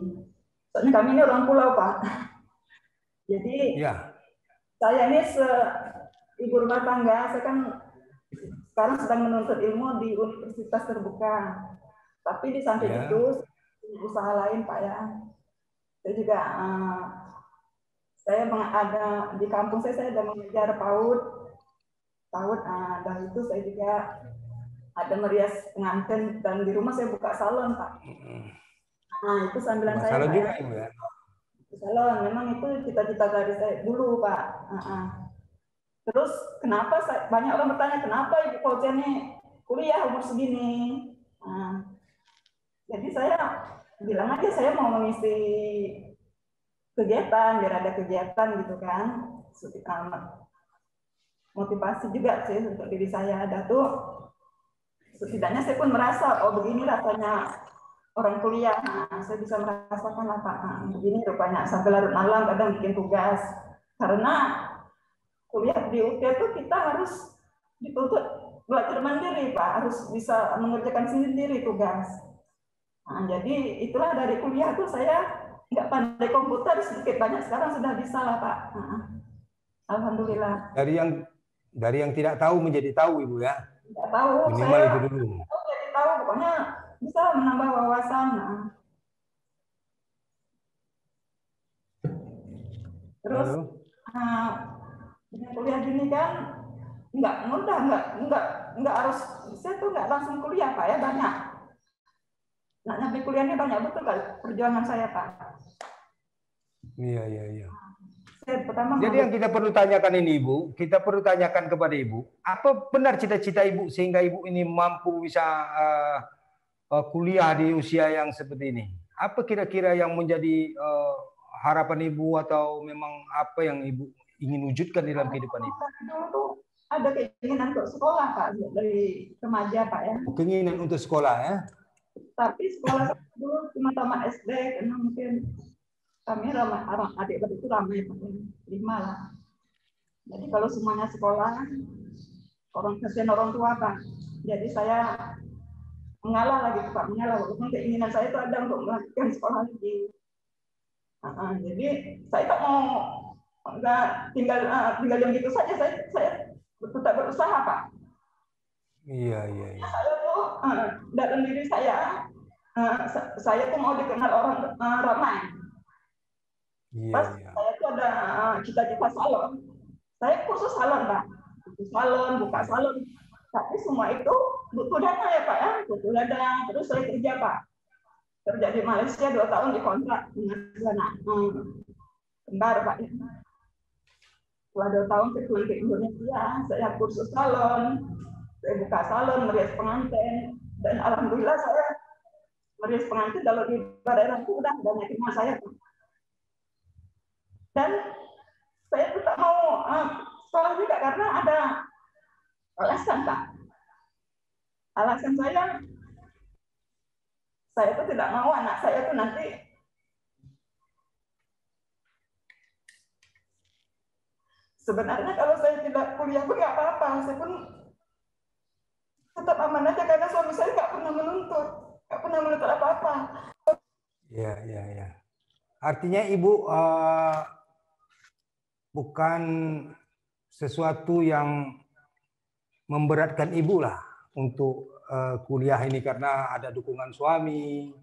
Soalnya kami ini orang pulau Pak. Jadi saya ini ibu rumah tangga, saya kan sekarang sedang menuntut ilmu di universitas terbuka. Tapi di samping itu usaha lain Pak ya. Saya juga saya ada di kampung saya ada mengejar PAUD, dan itu saya juga ada merias pengantin dan di rumah saya buka salon Pak. Nah itu sambilan saya salon Pak juga Ibu ya. Salon, memang itu cita-cita dari saya dulu Pak. Terus kenapa banyak orang bertanya kenapa Ibu Fauziah ini kuliah umur segini? Jadi saya bilang aja saya mau mengisi kegiatan, biar ada kegiatan gitu kan. Motivasi juga sih untuk diri saya ada tuh. Setidaknya saya pun merasa, oh begini rasanya orang kuliah. Saya bisa merasakan lah Pak. Begini rupanya sampai larut malam kadang bikin tugas. Karena kuliah di UT itu kita harus dituntut belajar mandiri Pak, harus bisa mengerjakan sendiri tugas. Jadi itulah dari kuliah tuh saya nggak pandai komputer, sedikit banyak sekarang sudah bisa lah Pak. Alhamdulillah. Dari yang tidak tahu menjadi tahu Ibu ya. Tidak tahu. Minimal saya itu dulu. Jadi tahu pokoknya bisa menambah wawasan. Terus dengan kuliah gini kan nggak mudah, nggak harus saya tuh nggak langsung kuliah Pak ya, banyak. Nah, sampai kuliahnya banyak betul kali perjuangan saya Pak. Iya. Pertama, jadi yang kita perlu tanyakan ini Ibu, kita perlu tanyakan kepada Ibu, apa benar cita-cita Ibu sehingga Ibu ini mampu bisa kuliah di usia yang seperti ini? Apa kira-kira yang menjadi harapan Ibu atau memang apa yang Ibu ingin wujudkan dalam kehidupan Ibu? Dulu ada keinginan untuk sekolah Pak, dari remaja Pak ya. Keinginan untuk sekolah ya? Tapi sekolah dulu cuma tamat SD, karena mungkin kami adik-adik itu ramai, 5 lah. Jadi kalau semuanya sekolah, kasihan orang tua Pak. Jadi saya mengalah lagi Pak, walaupun keinginan saya itu ada untuk melanjutkan sekolah lagi. Jadi saya tak mau nggak tinggal yang gitu saja, saya tetap berusaha Pak. Iya. Saya tuh dalam diri saya tuh mau dikenal orang ramai. Pas saya tuh ada cita-cita salon. Saya kursus salon Pak, buka salon. Tapi semua itu butuh dana ya Pak ya, butuh dana. Terus saya kerja Pak, kerja di Malaysia 2 tahun dikontrak dengan dana kembar Pak. Setelah 2 tahun saya pulang ke Indonesia, saya kursus salon, saya buka salon, merias pengantin, dan alhamdulillah saya merias pengantin kalau di daerah itu udah banyak rumah saya. Dan saya tetap mau sekolah juga karena ada alasan Pak. Alasan saya itu tidak mau anak saya itu nanti sebenarnya kalau saya tidak kuliah pun nggak apa-apa, saya pun tetap aman aja karena suami saya nggak pernah menuntut apa-apa. Iya. Artinya Ibu bukan sesuatu yang memberatkan Ibu lah untuk kuliah ini karena ada dukungan suami,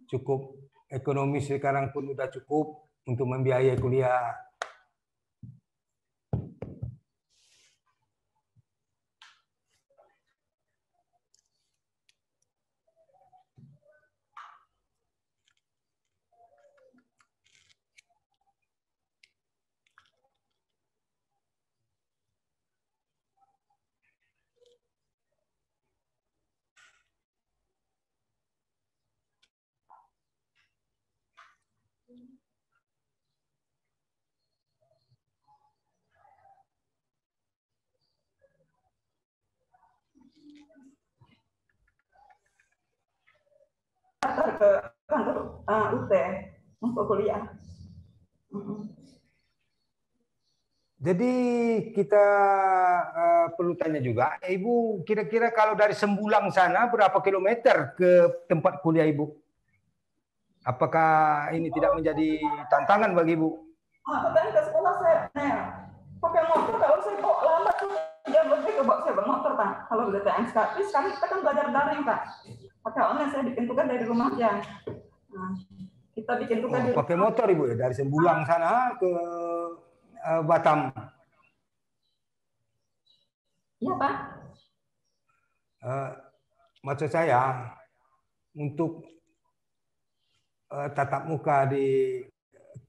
cukup ekonomis sekarang pun udah cukup untuk membiayai kuliah. daftar ke kantor UT untuk kuliah. Jadi kita perlu tanya juga, Ibu kira-kira kalau dari Sembulang sana berapa kilometer ke tempat kuliah Ibu? Apakah ini tidak menjadi tantangan bagi Ibu? Katanya ke sekolah saya pakai motor, kalau saya bawa lambat tuh jam lebih ke bawa saya bermotor Pak. Kalau BTN sekarang kita kan belajar daring Pak. Pakai online saya bikin tugas dari rumah aja. Nah, kita bikin tugas di rumah. Pakai motor Ibu ya dari Sembulang sana ke Batam. Iya Pak. Maksud saya untuk tatap muka di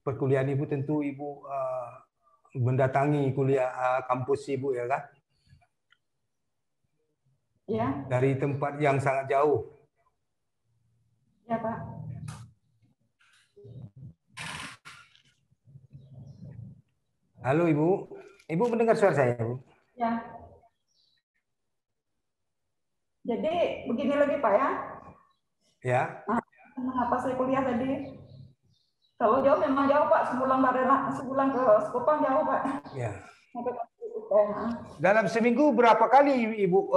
perkuliahan Ibu tentu Ibu mendatangi kuliah kampus Ibu ya kan? Ya. Dari tempat yang sangat jauh. Ya Pak. Halo Ibu, Ibu mendengar suara saya Ibu? Ya. Jadi begini lagi Pak ya. Ya. Mengapa saya kuliah tadi? Kalau jauh memang jauh Pak, sebulan ke Sekopang jauh Pak. Ya. Dalam seminggu berapa kali Ibu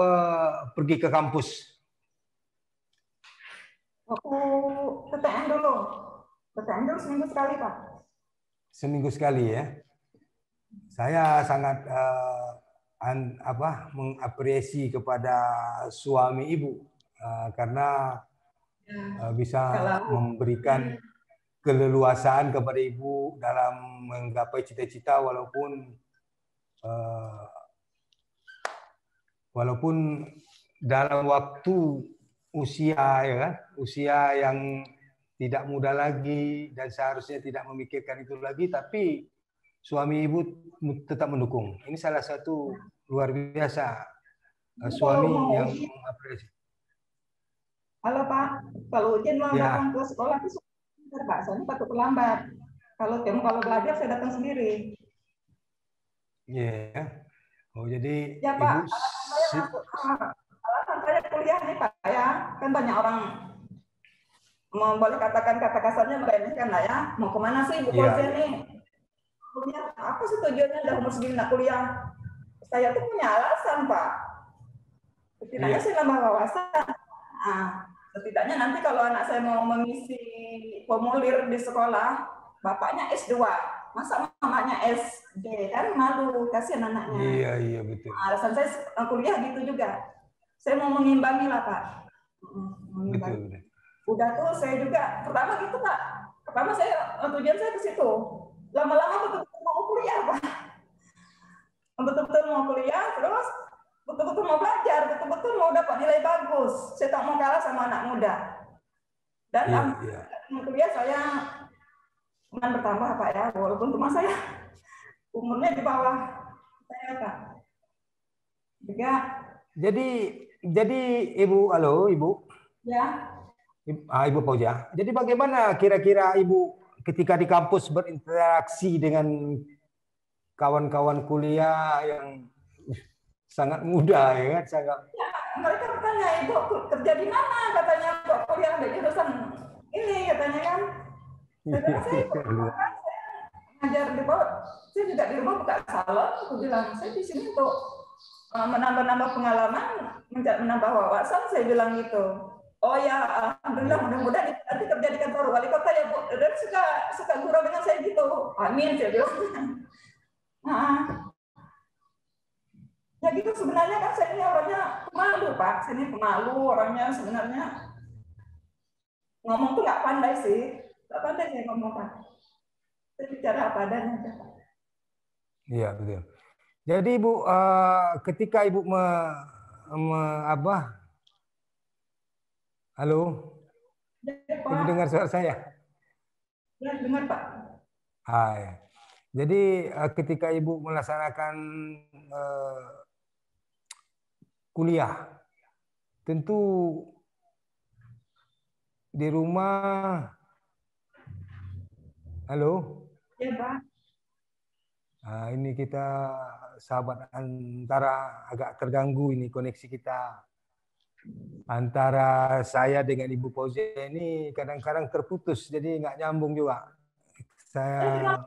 pergi ke kampus? Aku PTN dulu. PTN dulu seminggu sekali Pak. Seminggu sekali ya. Saya sangat mengapresiasi kepada suami Ibu karena bisa memberikan keleluasaan kepada Ibu dalam menggapai cita-cita walaupun dalam waktu usia ya kan, usia yang tidak muda lagi dan seharusnya tidak memikirkan itu lagi, tapi suami Ibu tetap mendukung. Ini salah satu luar biasa suami yang mengapresiasi. Halo Pak, kalau ujian mau datang ke sekolah itu sebentar Pak, soalnya takut terlambat. Kalau belajar saya datang sendiri. Iya. Oh jadi ya, Pak, alasan saya kuliah nih Pak ya, kan banyak orang boleh katakan kata kasarnya meremehkan lah ya. Mau kemana sih Ibu Fauziah nih? Kuliah apa sih tujuannya udah umur segini nak kuliah? Saya tuh punya alasan Pak. Setidaknya saya nambah wawasan. Setidaknya nanti kalau anak saya mau mengisi formulir di sekolah, bapaknya S2, masa mamanya SD, kan malu, kasihan anaknya. Iya betul. Alasan saya kuliah gitu juga. Saya mau mengimbangi lah Pak. Betul. Udah tuh saya juga pertama gitu Pak. Pertama saya tujuan saya ke situ. Lama-lama betul-betul mau kuliah Pak. Betul-betul mau kuliah, terus betul-betul mau belajar, betul-betul mau dapat nilai bagus. Saya tak mau kalah sama anak muda. Dan kuliah saya teman bertambah Pak ya, walaupun teman saya umurnya di bawah saya Pak. Juga. Jadi Ibu, halo Ibu. Ya. Ibu Fauziah. Jadi bagaimana kira-kira Ibu ketika di kampus berinteraksi dengan kawan-kawan kuliah yang sangat muda ya kan? Sangat. Ya, mereka bertanya, Ibu kerja di mana? Katanya kok kuliah ambil jurusan ini katanya kan. Saya ngajar di bawah. Saya juga di rumah buka salon. Aku bilang saya di sini untuk menambah-nambah pengalaman, menambah wawasan. Saya bilang gitu. Oh ya, alhamdulillah mudah-mudahan nanti kerja di kantor wali kota ya Bu. Dan suka gurau dengan saya gitu. Amin saya bilang. Ya gitu sebenarnya kan saya ini orangnya pemalu Pak. Saya ini pemalu orangnya sebenarnya. Ngomong tuh nggak pandai sih. Nggak pandai saya ngomong Pak. Saya bicara apa adanya Pak. Iya betul. Jadi Ibu ketika Ibu halo? Ya, Ibu dengar suara saya? Ya, dengar Pak. Ya. Jadi ketika Ibu melaksanakan kuliah, tentu di rumah, halo? Ya Pak. Ini kita sahabat antara agak terganggu ini koneksi kita. Antara saya dengan Ibu Fauzia ini kadang-kadang terputus, jadi nggak nyambung juga. Saya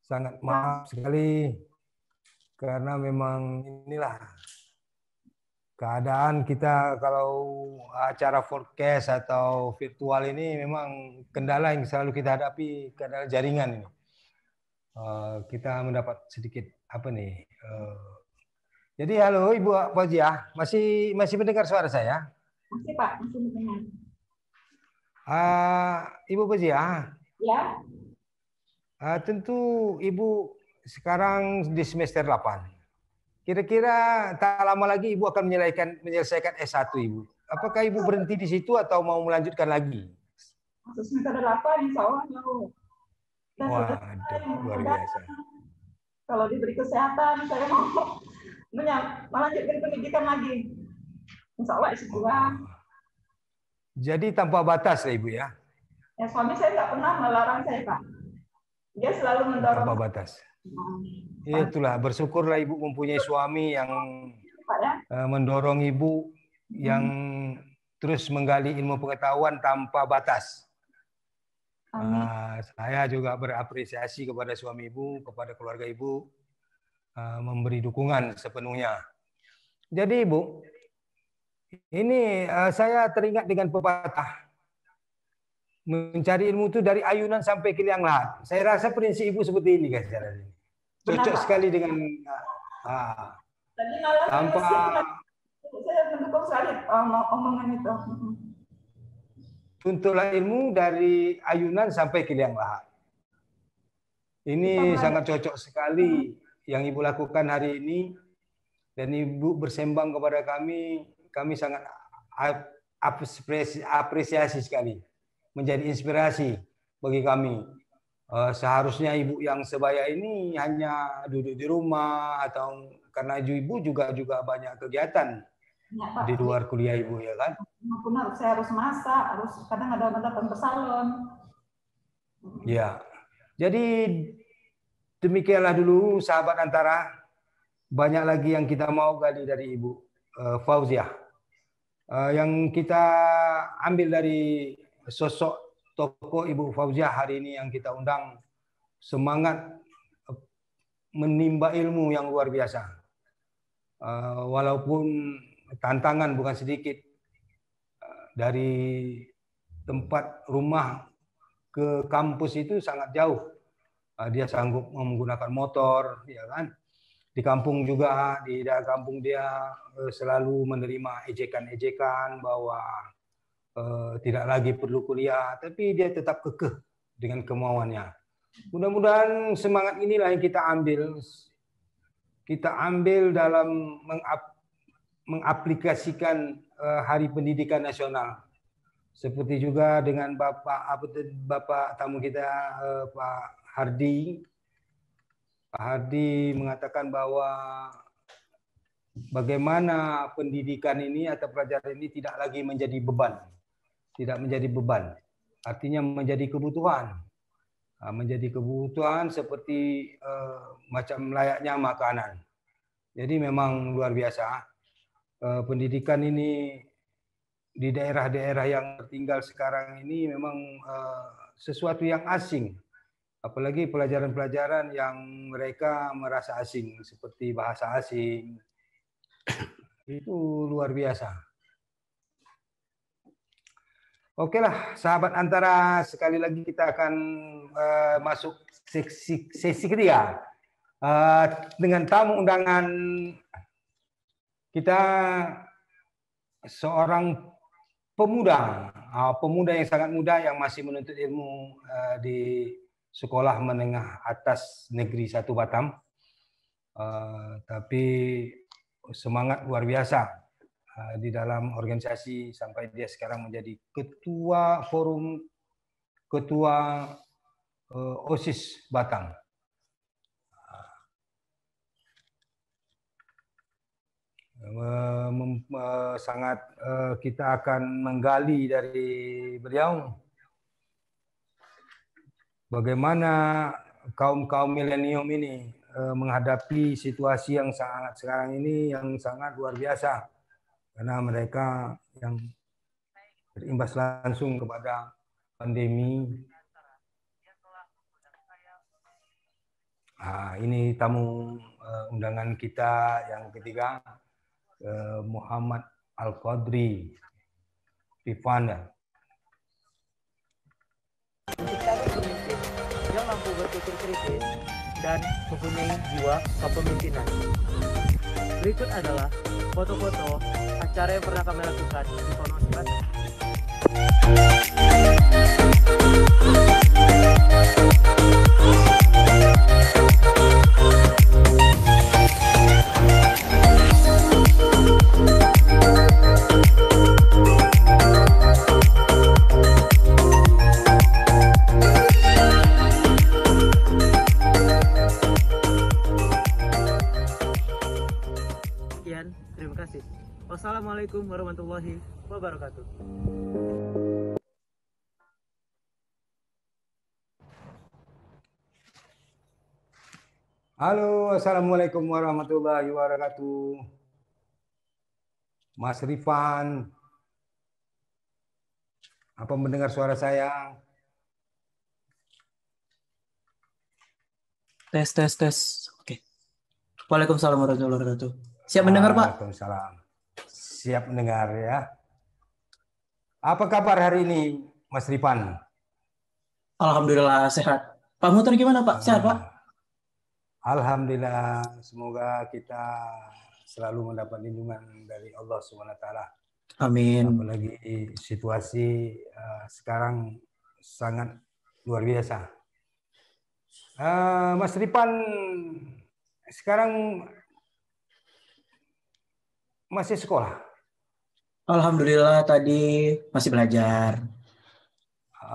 sangat maaf sekali karena memang inilah keadaan kita kalau acara forecast atau virtual ini memang kendala yang selalu kita hadapi, kendala jaringan ini. Kita mendapat sedikit apa nih? Jadi halo Ibu Fauzia, masih mendengar suara saya? Masih Pak, masih mendengar. Ibu Fauzia. Ya. Tentu Ibu sekarang di semester 8. Kira-kira tak lama lagi Ibu akan menyelesaikan S1 Ibu. Apakah Ibu berhenti di situ atau mau melanjutkan lagi? Semester 8 insya Allah mau. Wah, luar biasa. Kalau diberi kesehatan, saya mau melanjutkan pendidikan lagi. Insya Allah S2. Jadi tanpa batas ya Ibu ya? Ya suami saya nggak pernah melarang saya Pak. Dia selalu mendorong. Tanpa batas. Itulah, bersyukurlah Ibu mempunyai suami yang mendorong Ibu, yang terus menggali ilmu pengetahuan tanpa batas. Saya juga berapresiasi kepada suami Ibu, kepada keluarga Ibu, memberi dukungan sepenuhnya. Jadi Ibu, ini saya teringat dengan pepatah, mencari ilmu itu dari ayunan sampai ke liang lahat. Saya rasa prinsip Ibu seperti ini, guys. Cocok sekali dengan tanpa. Saya mendukung sekali omongan itu. Tuntutlah ilmu dari ayunan sampai ke liang lahat. Ini sangat cocok sekali yang Ibu lakukan hari ini, dan Ibu bersembang kepada kami. Kami sangat apresiasi sekali. Menjadi inspirasi bagi kami. Seharusnya Ibu yang sebaya ini hanya duduk di rumah, atau karena Ibu juga banyak kegiatan ya, Pak, di luar kuliah Ibu, ya kan? Saya harus masak, kadang ada datang ke salon. Ya, jadi demikianlah dulu sahabat Antara. Banyak lagi yang kita mau gali dari Ibu Fauzia. Yang kita ambil dari sosok tokoh Ibu Fauzia hari ini yang kita undang, semangat menimba ilmu yang luar biasa. Walaupun tantangan bukan sedikit, dari tempat rumah ke kampus itu sangat jauh. Dia sanggup menggunakan motor, ya kan? Di kampung juga, di daerah kampung dia selalu menerima ejekan-ejekan bahwa tidak lagi perlu kuliah, tapi dia tetap kekeh dengan kemauannya. Mudah-mudahan semangat inilah yang kita ambil. Kita ambil dalam mengaplikasikan Hari Pendidikan Nasional. Seperti juga dengan Bapak tamu kita, Pak Hardi. Pak Hardi mengatakan bahwa bagaimana pendidikan ini atau pelajaran ini tidak lagi menjadi beban. Tidak menjadi beban, artinya menjadi kebutuhan. Menjadi kebutuhan seperti macam layaknya makanan. Jadi memang luar biasa. Pendidikan ini di daerah-daerah yang tertinggal sekarang ini memang sesuatu yang asing. Apalagi pelajaran-pelajaran yang mereka merasa asing, seperti bahasa asing. Itu luar biasa. Oke lah, sahabat Antara, sekali lagi kita akan masuk sesi ketiga dengan tamu undangan kita, seorang pemuda yang sangat muda yang masih menuntut ilmu di Sekolah Menengah Atas Negeri 1 Batam, tapi semangat luar biasa di dalam organisasi sampai dia sekarang menjadi ketua OSIS Batam. Sangat kita akan menggali dari beliau bagaimana kaum milenium ini menghadapi situasi yang sangat sekarang ini yang sangat luar biasa. karena mereka yang berimbas langsung kepada pandemi. Nah, ini tamu undangan kita yang ketiga, Muhammad Al-Qadri Pivanda. Yang mampu berpikir kritis dan mempunyai jiwa kepemimpinan. Berikut adalah foto-foto acara yang pernah kami lakukan di Ponorogo. Terima kasih. Wassalamualaikum warahmatullahi wabarakatuh. Halo, assalamualaikum warahmatullahi wabarakatuh. Mas Rifan, apa mendengar suara saya? Tes, tes, tes. Oke. Waalaikumsalam warahmatullahi wabarakatuh. Siap mendengar, Pak? Waalaikumsalam. Siap mendengar ya. Apa kabar hari ini, Mas Rifan? Alhamdulillah sehat. Pak Muter gimana, Pak? Sehat, Pak? Alhamdulillah. Semoga kita selalu mendapat lindungan dari Allah SWT. Amin. Apalagi situasi sekarang sangat luar biasa. Mas Rifan sekarang masih sekolah? Alhamdulillah tadi masih belajar.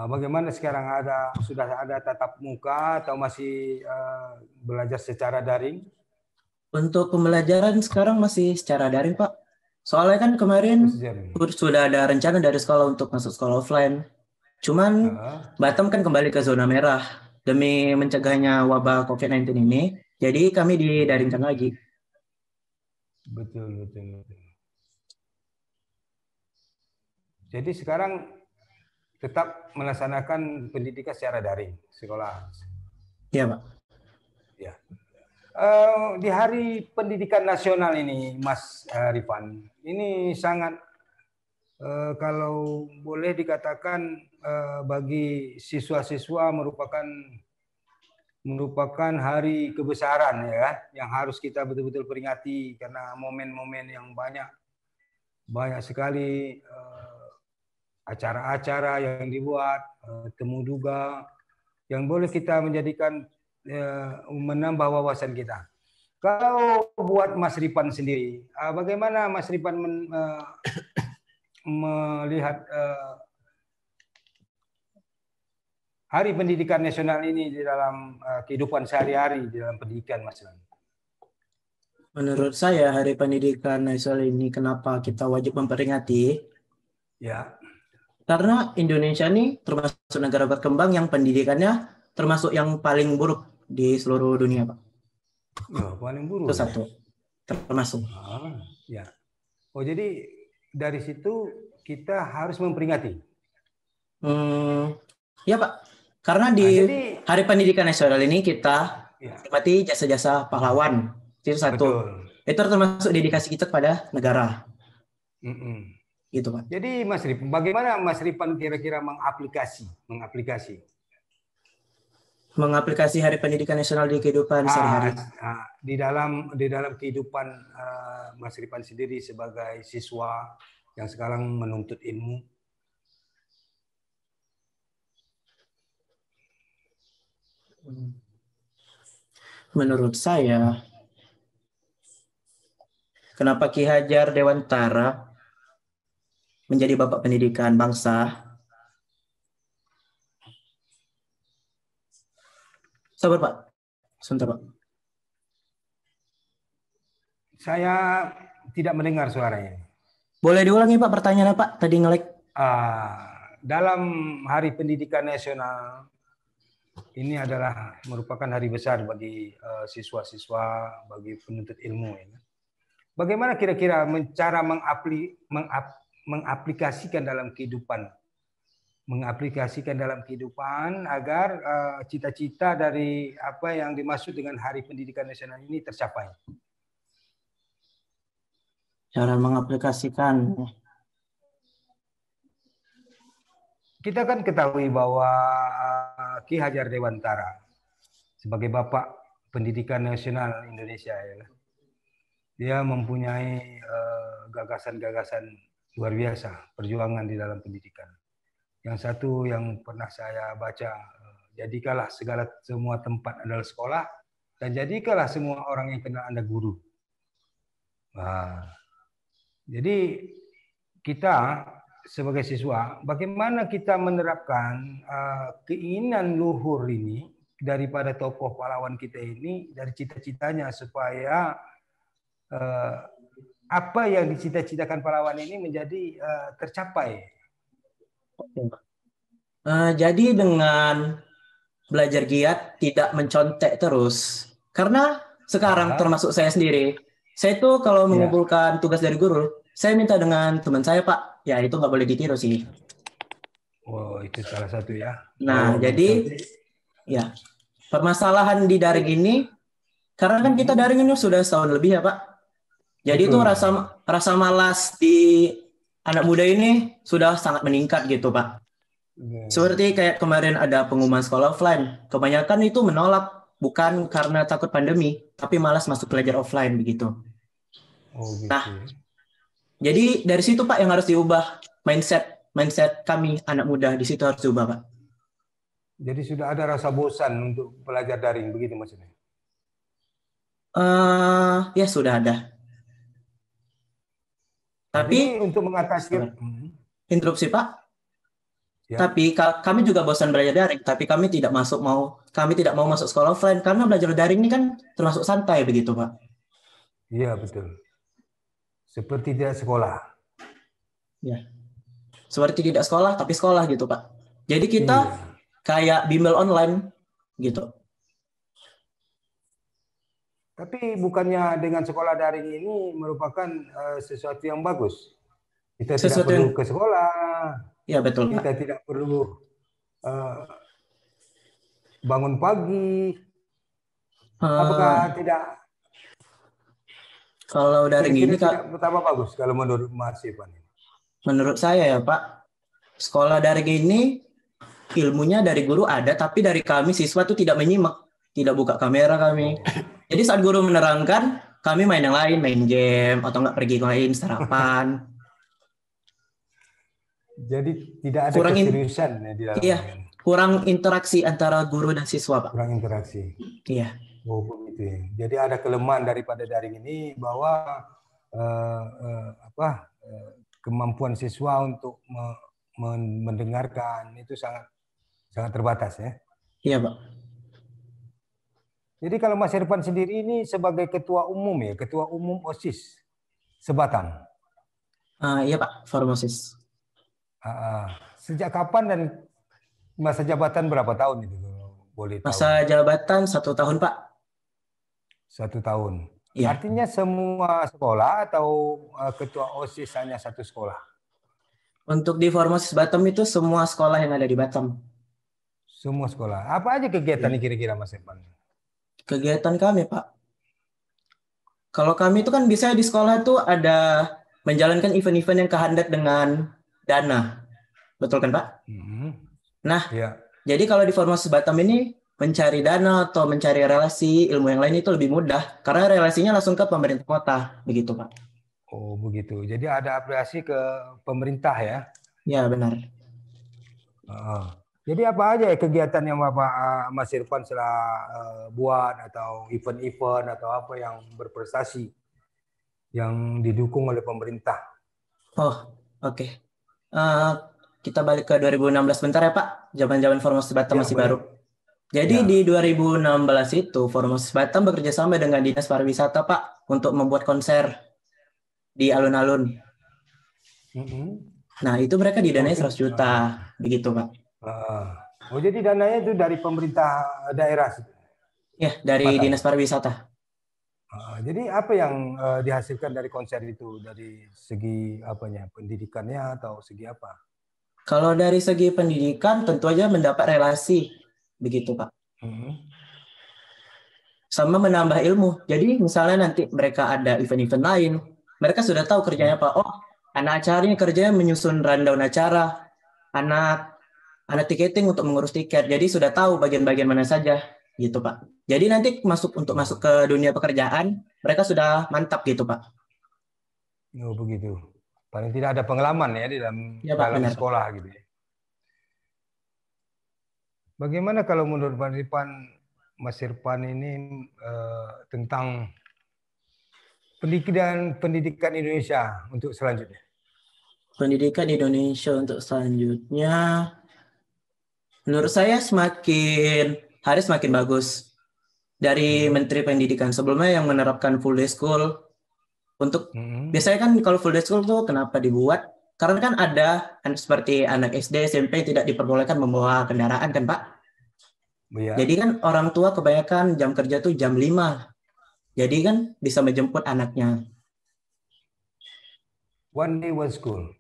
Bagaimana sekarang, sudah ada tatap muka atau masih belajar secara daring? Untuk pembelajaran sekarang masih secara daring, Pak. Soalnya kan kemarin sudah ada rencana dari sekolah untuk masuk sekolah offline. Cuman Batam kan kembali ke zona merah demi mencegahnya wabah COVID-19 ini. Jadi kami didaringkan lagi. Betul. Jadi sekarang tetap melaksanakan pendidikan secara daring sekolah. Iya, Pak. Ya. Di Hari Pendidikan Nasional ini, Mas Rifan, ini sangat kalau boleh dikatakan bagi siswa-siswa merupakan hari kebesaran ya, yang harus kita betul-betul peringati karena momen-momen yang banyak sekali acara-acara yang dibuat, temu duga yang boleh kita menjadikan menambah wawasan kita. Kalau buat Mas Rifan sendiri, bagaimana Mas Rifan melihat Hari Pendidikan Nasional ini di dalam kehidupan sehari-hari di dalam pendidikan, Mas Rifan? Menurut saya Hari Pendidikan Nasional ini kenapa kita wajib memperingati? Ya. Karena Indonesia ini termasuk negara berkembang yang pendidikannya termasuk yang paling buruk di seluruh dunia, Pak. Oh, paling buruk. Itu satu. Termasuk. Ya. Oh, jadi dari situ kita harus memperingati. Ya, Pak. Karena di Hari Pendidikan Nasional ini kita menikmati jasa-jasa pahlawan. Itu satu. Betul. Itu termasuk dedikasi kita kepada negara. Gitu, Pak. Jadi Mas Rifan, bagaimana Mas Rifan kira-kira mengaplikasi Hari Pendidikan Nasional di kehidupan sehari-hari? Di dalam kehidupan Mas Rifan sendiri sebagai siswa yang sekarang menuntut ilmu. Menurut saya, kenapa Ki Hajar Dewantara menjadi Bapak Pendidikan Bangsa? Sabar, Pak. Sebentar, Pak. Saya tidak mendengar suaranya. Boleh diulangi, Pak, pertanyaannya, Pak? Tadi nge-lag. Dalam Hari Pendidikan Nasional, ini adalah merupakan hari besar bagi siswa-siswa, bagi penuntut ilmu. Ya. bagaimana kira-kira cara mengaplikasikan dalam kehidupan agar cita-cita dari apa yang dimaksud dengan Hari Pendidikan Nasional ini tercapai? Cara mengaplikasikan. Kita kan ketahui bahwa Ki Hajar Dewantara sebagai Bapak Pendidikan Nasional Indonesia, ya, dia mempunyai gagasan-gagasan luar biasa, perjuangan di dalam pendidikan. Yang satu yang pernah saya baca, jadikanlah semua tempat adalah sekolah, dan jadikanlah semua orang yang kenal Anda guru. Nah, jadi kita sebagai siswa, bagaimana kita menerapkan keinginan luhur ini daripada tokoh pahlawan kita ini, dari cita-citanya, supaya apa yang dicita-citakan pahlawan ini menjadi tercapai. Jadi dengan belajar giat, tidak mencontek terus. Karena sekarang termasuk saya sendiri, saya tuh kalau mengumpulkan tugas dari guru, saya minta dengan teman saya, Pak. Ya itu nggak boleh ditiru sih. Oh, itu salah satu ya. Nah, jadi ya permasalahan di daring ini, karena kan kita daring ini sudah setahun lebih ya Pak. Jadi itu rasa malas di anak muda ini sudah sangat meningkat gitu Pak. Seperti kayak kemarin ada pengumuman sekolah offline, kebanyakan itu menolak bukan karena takut pandemi, tapi malas masuk belajar offline begitu. Oh, gitu. Nah, jadi dari situ Pak yang harus diubah mindset kami anak muda, di situ harus diubah Pak. Jadi sudah ada rasa bosan untuk belajar daring begitu maksudnya? Ya sudah ada. Tapi jadi, untuk mengatasi interupsi Pak. Ya. Tapi kami juga bosan belajar daring, tapi kami tidak mau masuk sekolah offline karena belajar daring ini kan termasuk santai begitu Pak. Iya betul. Seperti tidak sekolah. Ya. Seperti tidak sekolah, tapi sekolah gitu, Pak. Jadi kita kayak bimbel online gitu. Tapi bukannya dengan sekolah daring ini merupakan sesuatu yang bagus. Kita tidak perlu ke sekolah. Ya, betul, Pak. Kita tidak perlu bangun pagi. Apakah tidak? Kalau daring ini tidak pertama bagus kalau menurut Mas Ivan. Menurut saya ya Pak, sekolah daring ini ilmunya dari guru ada, tapi dari kami siswa itu tidak menyimak, tidak buka kamera kami. Jadi saat guru menerangkan, kami main yang lain, main game atau enggak pergi main sarapan. Jadi tidak ada keseriusan di dalam. Iya, kurang interaksi antara guru dan siswa Pak. Kurang interaksi. Iya. Oh begitu. Jadi ada kelemahan daripada daring ini bahwa kemampuan siswa untuk mendengarkan itu sangat terbatas ya. Iya Pak. Jadi kalau Mas Irfan sendiri ini sebagai ketua umum ya, ketua umum OSIS Sebatam. Iya Pak, Formosis. Sejak kapan dan masa jabatan berapa tahun itu? Boleh tahu? Masa jabatan 1 tahun Pak. 1 tahun. Ya. Artinya semua sekolah atau ketua OSIS hanya satu sekolah? Untuk di Formosis Batam itu semua sekolah yang ada di Batam. Semua sekolah. Apa aja kegiatan kira-kira Mas Irfan? Kegiatan kami Pak. Kalau kami itu kan biasanya di sekolah itu ada menjalankan event-event yang kehendak dengan dana. Betul kan Pak? Nah, jadi kalau di Formosis Batam ini mencari dana atau mencari relasi ilmu yang lain itu lebih mudah karena relasinya langsung ke pemerintah kota, begitu Pak. Oh begitu. Jadi ada aplikasi ke pemerintah ya? Ya benar. Jadi apa aja ya kegiatan yang Bapak Mas Irfan telah buat atau event-event atau apa yang berprestasi yang didukung oleh pemerintah? Oh oke. Kita balik ke 2016 bentar ya Pak. Zaman-zaman Formosis Batam masih baru. Jadi di 2016 itu Formosis Batam bekerja sama dengan Dinas Pariwisata Pak untuk membuat konser di alun-alun. Nah itu mereka didanai 100 juta, begitu Pak. Oh jadi dananya itu dari pemerintah daerah? Ya dari Batam. Dinas Pariwisata. Jadi apa yang dihasilkan dari konser itu dari segi apanya, pendidikannya atau segi apa? Kalau dari segi pendidikan tentu aja mendapat relasi begitu Pak. Sama menambah ilmu. Jadi misalnya nanti mereka ada event-event lain, mereka sudah tahu kerjanya Pak. Oh, anak acara ini kerjanya menyusun rundown acara, anak tiketing untuk mengurus tiket. Jadi sudah tahu bagian-bagian mana saja gitu Pak. Jadi nanti masuk ke dunia pekerjaan, mereka sudah mantap gitu Pak. Oh begitu. Paling tidak ada pengalaman ya di dalam sekolah gitu ya. Bagaimana kalau menurut Mas Irfan ini tentang pendidikan Indonesia untuk selanjutnya? Pendidikan Indonesia untuk selanjutnya, menurut saya semakin hari semakin bagus. Dari Menteri Pendidikan sebelumnya yang menerapkan full day school. Untuk biasanya kan kalau full day school tuh kenapa dibuat? Karena kan ada seperti anak SD, SMP yang tidak diperbolehkan membawa kendaraan kan Pak? Ya. Jadi kan orang tua kebanyakan jam kerja tuh jam 5. Jadi kan bisa menjemput anaknya. One day, one school.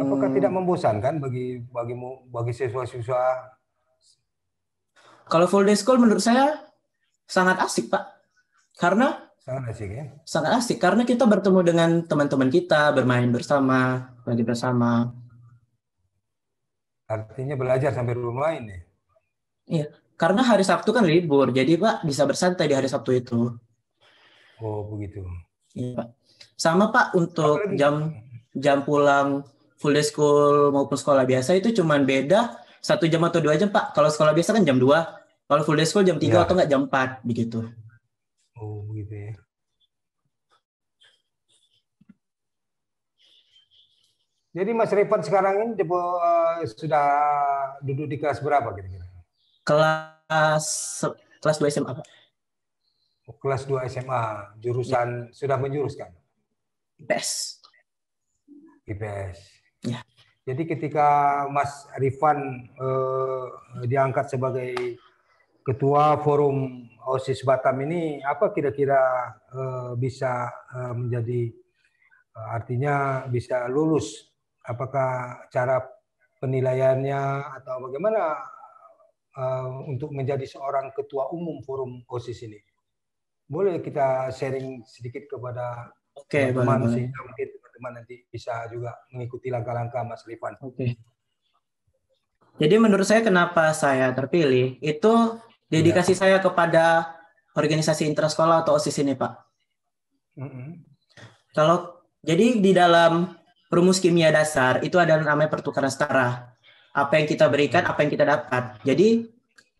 Apakah tidak membosankan bagi siswa-siswa? Kalau full day school menurut saya sangat asik Pak. Karena sangat asik ya? Sangat asik karena kita bertemu dengan teman-teman kita, bermain bersama, lagi bersama. Artinya belajar sampai rumah lain ya? Iya, karena hari Sabtu kan libur, jadi Pak bisa bersantai di hari Sabtu itu. Oh begitu. Iya Pak. Sama Pak untuk jam pulang full day school maupun sekolah biasa itu cuma beda 1 jam atau 2 jam Pak. Kalau sekolah biasa kan jam 2, kalau full day school jam 3 atau enggak jam 4 begitu. Oh begitu ya. Jadi Mas Irfan sekarang ini sudah duduk di kelas berapa kira-kira? Kelas 2 SMA Pak. Oh, kelas 2 SMA, jurusan sudah menjuruskan? IPS. IPS. Ya. Jadi ketika Mas Irfan diangkat sebagai Ketua Forum OSIS Batam ini, apa kira-kira bisa menjadi artinya bisa lulus? Apakah cara penilaiannya atau bagaimana untuk menjadi seorang Ketua Umum Forum OSIS ini? Boleh kita sharing sedikit kepada teman-teman sehingga mungkin teman-teman nanti bisa juga mengikuti langkah-langkah Mas Irfan. Oke. Jadi menurut saya kenapa saya terpilih itu dedikasi saya kepada organisasi intrasekolah atau OSIS ini, Pak. Jadi di dalam rumus kimia dasar itu ada namanya pertukaran setara. Apa yang kita berikan, apa yang kita dapat. Jadi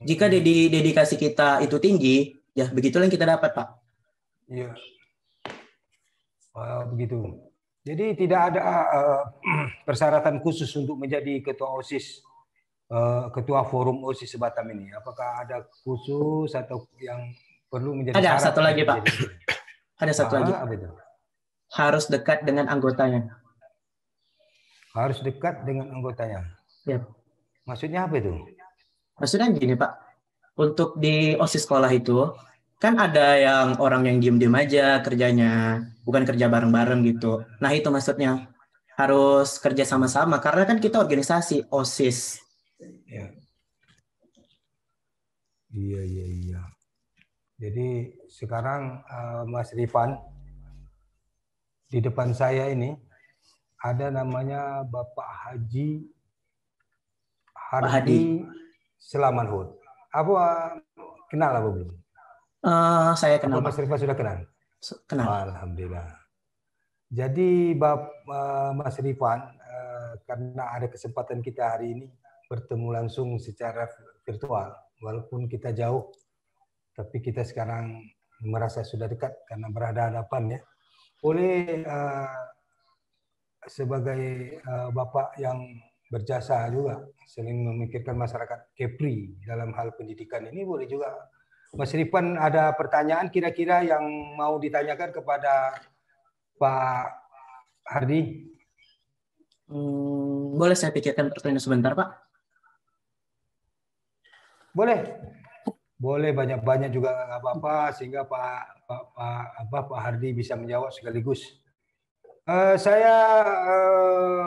jika dedikasi kita itu tinggi, ya begitulah yang kita dapat, Pak. Iya. Begitu. Jadi tidak ada persyaratan khusus untuk menjadi ketua OSIS, ketua forum OSIS Batam ini. Apakah ada khusus atau yang perlu menjadi syarat? Ada satu lagi, Pak. Ada satu lagi. Apa itu? Harus dekat dengan anggotanya. Harus dekat dengan anggotanya. Ya. Maksudnya apa itu? Maksudnya gini, Pak. Untuk di OSIS sekolah itu kan ada yang orang yang diem-diem aja kerjanya, bukan kerja bareng-bareng gitu. Nah itu maksudnya harus kerja sama-sama karena kan kita organisasi OSIS. Iya. Jadi sekarang Mas Irfan di depan saya ini ada namanya Bapak Haji Hardi Selamanhud. Apa kenal apa belum? Saya kenal. Mas Irfan sudah kenal? Kenal. Alhamdulillah. Jadi Mas Irfan, karena ada kesempatan kita hari ini bertemu langsung secara virtual, walaupun kita jauh, tapi kita sekarang merasa sudah dekat karena berhadapan ya. Oleh sebagai Bapak yang berjasa juga, sering memikirkan masyarakat Kepri dalam hal pendidikan ini, boleh juga Mas Irfan ada pertanyaan kira-kira yang mau ditanyakan kepada Pak Hardi? Boleh saya pikirkan pertanyaan sebentar, Pak? Boleh. Boleh banyak-banyak juga nggak apa-apa, sehingga Pak Hardi bisa menjawab sekaligus. Saya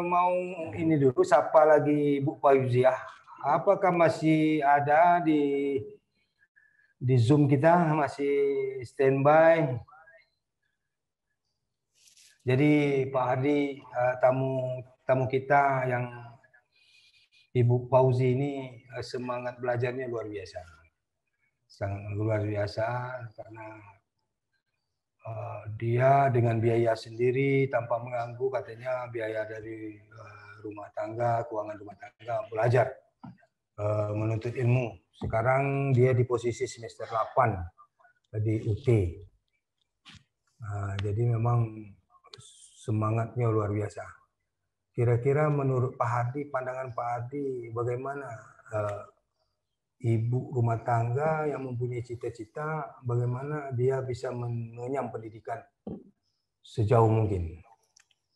mau ini dulu, sapa lagi Bu Fauziah. Apakah masih ada di Zoom kita, masih standby? Jadi Pak Hardi, tamu kita yang Ibu Fauzi ini semangat belajarnya luar biasa, sangat luar biasa, karena dia dengan biaya sendiri tanpa mengganggu, katanya biaya dari rumah tangga, keuangan rumah tangga, belajar menuntut ilmu. Sekarang dia di posisi semester 8 di UT. Jadi memang semangatnya luar biasa. Kira-kira menurut Pak Hardi, pandangan Pak Hardi, bagaimana ibu rumah tangga yang mempunyai cita-cita, bagaimana dia bisa mengenyam pendidikan sejauh mungkin?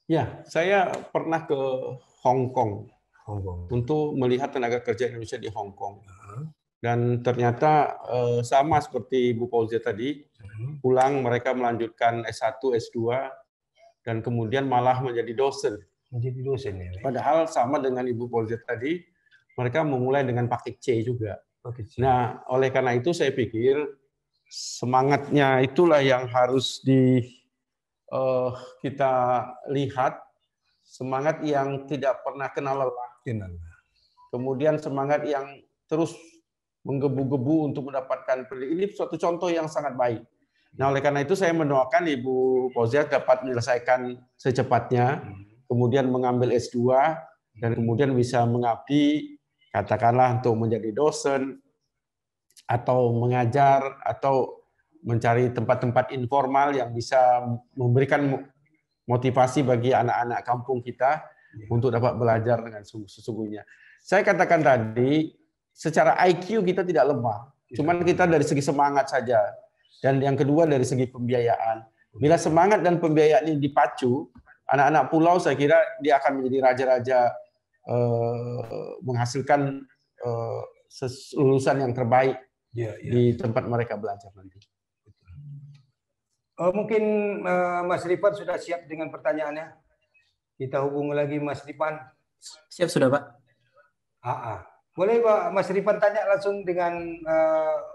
Ya, saya pernah ke Hong Kong untuk melihat tenaga kerja Indonesia di Hong Kong. Dan ternyata sama seperti Bu Fauzia tadi, pulang mereka melanjutkan S1, S2, dan kemudian malah menjadi dosen. Menjadi dosen ya. Padahal sama dengan Ibu Fauzia tadi, mereka memulai dengan paket C juga. Nah, oleh karena itu saya pikir semangatnya itulah yang harus kita lihat, semangat yang tidak pernah kenal lelah. Kemudian semangat yang terus menggebu-gebu untuk mendapatkan pendidikan. Ini suatu contoh yang sangat baik. Nah, oleh karena itu saya mendoakan Ibu Fauzia dapat menyelesaikan secepatnya, kemudian mengambil S2, dan kemudian bisa mengabdi, katakanlah untuk menjadi dosen, atau mengajar, atau mencari tempat-tempat informal yang bisa memberikan motivasi bagi anak-anak kampung kita untuk dapat belajar dengan sesungguhnya. Saya katakan tadi, secara IQ kita tidak lemah, cuman kita dari segi semangat saja. Dan yang kedua dari segi pembiayaan. Bila semangat dan pembiayaan ini dipacu, anak-anak pulau saya kira dia akan menjadi raja-raja, menghasilkan lulusan yang terbaik di tempat mereka belajar nanti. Mungkin Mas Rifan sudah siap dengan pertanyaannya. Kita hubungi lagi Mas Rifan. Siap sudah, Pak. Boleh Pak Mas Rifan tanya langsung dengan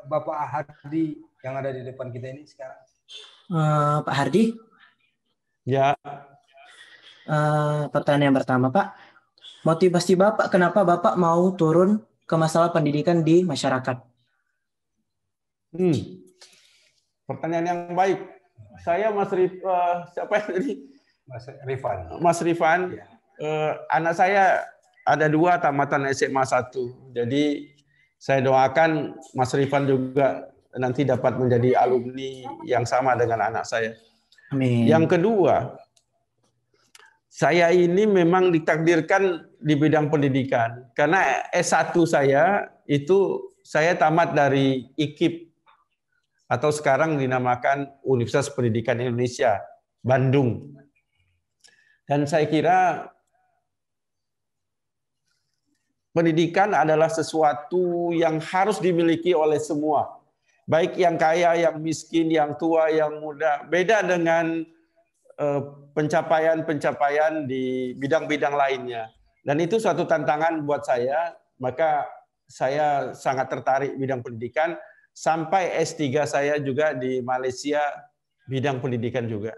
Bapak Hardi yang ada di depan kita ini sekarang. Pak Hardi? Ya. Pertanyaan pertama, Pak. Motivasi Bapak, kenapa Bapak mau turun ke masalah pendidikan di masyarakat? Pertanyaan yang baik. Saya Mas siapa tadi? Mas Rifan. Ya. Anak saya ada 2 tamatan SMA 1. Jadi saya doakan Mas Rifan juga nanti dapat menjadi alumni yang sama dengan anak saya. Amin. Yang kedua, saya ini memang ditakdirkan di bidang pendidikan. Karena S1 saya itu saya tamat dari IKIP, atau sekarang dinamakan Universitas Pendidikan Indonesia, Bandung. Dan saya kira pendidikan adalah sesuatu yang harus dimiliki oleh semua. Baik yang kaya, yang miskin, yang tua, yang muda. Beda dengan pencapaian-pencapaian di bidang-bidang lainnya. Dan itu suatu tantangan buat saya, maka saya sangat tertarik bidang pendidikan. Sampai S3 saya juga di Malaysia bidang pendidikan juga.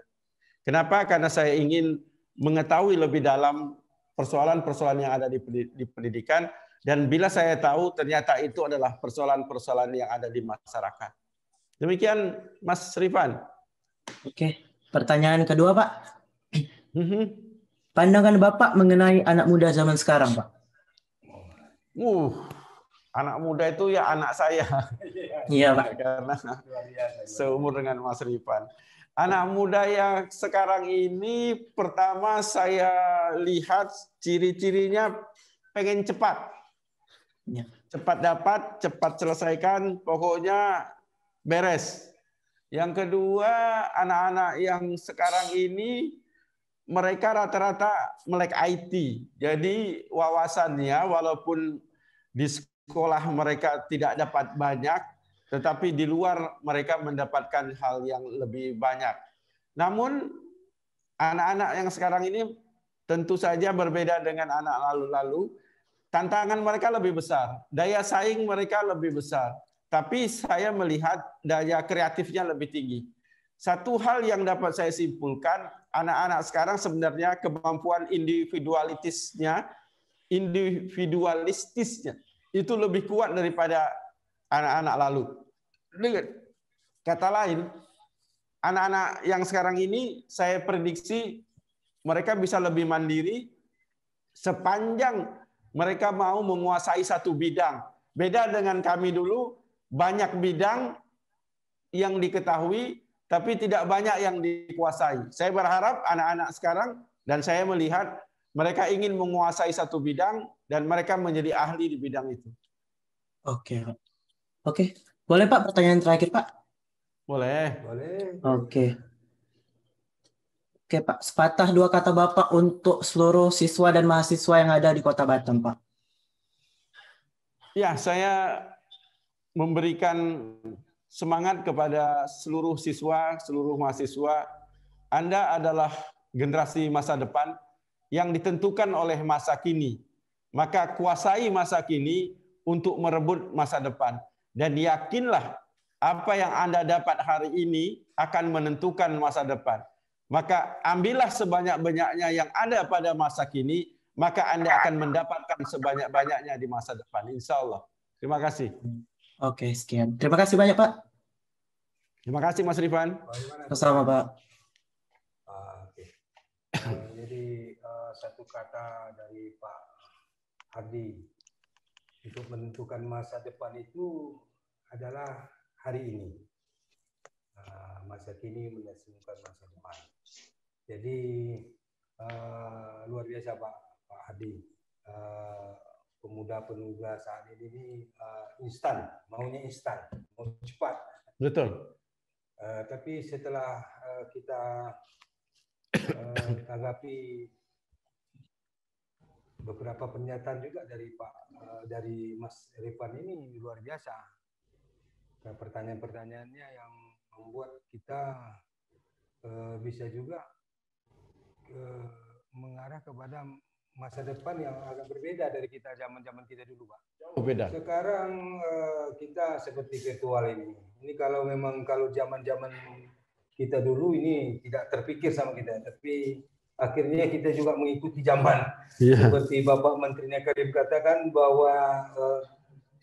Kenapa? Karena saya ingin mengetahui lebih dalam persoalan-persoalan yang ada di pendidikan, dan bila saya tahu ternyata itu adalah persoalan-persoalan yang ada di masyarakat. Demikian Mas Rifan. Oke, pertanyaan kedua Pak. Pandangan Bapak mengenai anak muda zaman sekarang, Pak? Anak muda itu ya anak saya. Iya, Pak. Karena seumur dengan Mas Rifan. Anak muda yang sekarang ini, pertama saya lihat ciri-cirinya pengen cepat. Cepat dapat, cepat selesaikan, pokoknya beres. Yang kedua, anak-anak yang sekarang ini, mereka rata-rata melek IT. Jadi wawasannya walaupun di sekolah mereka tidak dapat banyak, tetapi di luar mereka mendapatkan hal yang lebih banyak. Namun anak-anak yang sekarang ini tentu saja berbeda dengan anak lalu-lalu. Tantangan mereka lebih besar, daya saing mereka lebih besar. Tapi saya melihat daya kreatifnya lebih tinggi. Satu hal yang dapat saya simpulkan, anak-anak sekarang sebenarnya kemampuan individualistisnya itu lebih kuat daripada anak-anak lalu. Dengan kata lain, anak-anak yang sekarang ini saya prediksi mereka bisa lebih mandiri sepanjang mereka mau menguasai satu bidang. Beda dengan kami dulu, banyak bidang yang diketahui, tapi tidak banyak yang dikuasai. Saya berharap anak-anak sekarang, dan saya melihat mereka ingin menguasai satu bidang, dan mereka menjadi ahli di bidang itu. Oke. Oke. Boleh Pak, pertanyaan terakhir Pak? Boleh. Oke. Oke Pak, sepatah dua kata Bapak untuk seluruh siswa dan mahasiswa yang ada di Kota Batam, Pak. Ya, saya memberikan semangat kepada seluruh siswa, seluruh mahasiswa. Anda adalah generasi masa depan yang ditentukan oleh masa kini. Maka kuasai masa kini untuk merebut masa depan. Dan yakinlah apa yang Anda dapat hari ini akan menentukan masa depan. Maka ambillah sebanyak-banyaknya yang ada pada masa kini, maka Anda akan mendapatkan sebanyak-banyaknya di masa depan. Insya Allah. Terima kasih. Oke, sekian. Terima kasih banyak, Pak. Terima kasih, Mas Rifan. Sama, Pak. Oke. Jadi satu kata dari Pak Hardi untuk menentukan masa depan itu adalah hari ini. Masa kini menentukan masa depan. Jadi luar biasa Pak Hardi. Pemuda-pemuda saat ini instan, maunya instan, mau cepat. Betul. Tapi setelah kita tanggapi beberapa pernyataan juga dari Mas Rifan ini luar biasa. Pertanyaan-pertanyaannya yang membuat kita bisa juga mengarah kepada masa depan yang agak berbeda dari kita zaman-zaman kita dulu, Pak. Jauh beda. Sekarang kita seperti virtual ini. Ini kalau zaman-zaman kita dulu ini tidak terpikir sama kita, tapi akhirnya kita juga mengikuti zaman. Yeah. Seperti Bapak Menterinya Karim katakan bahwa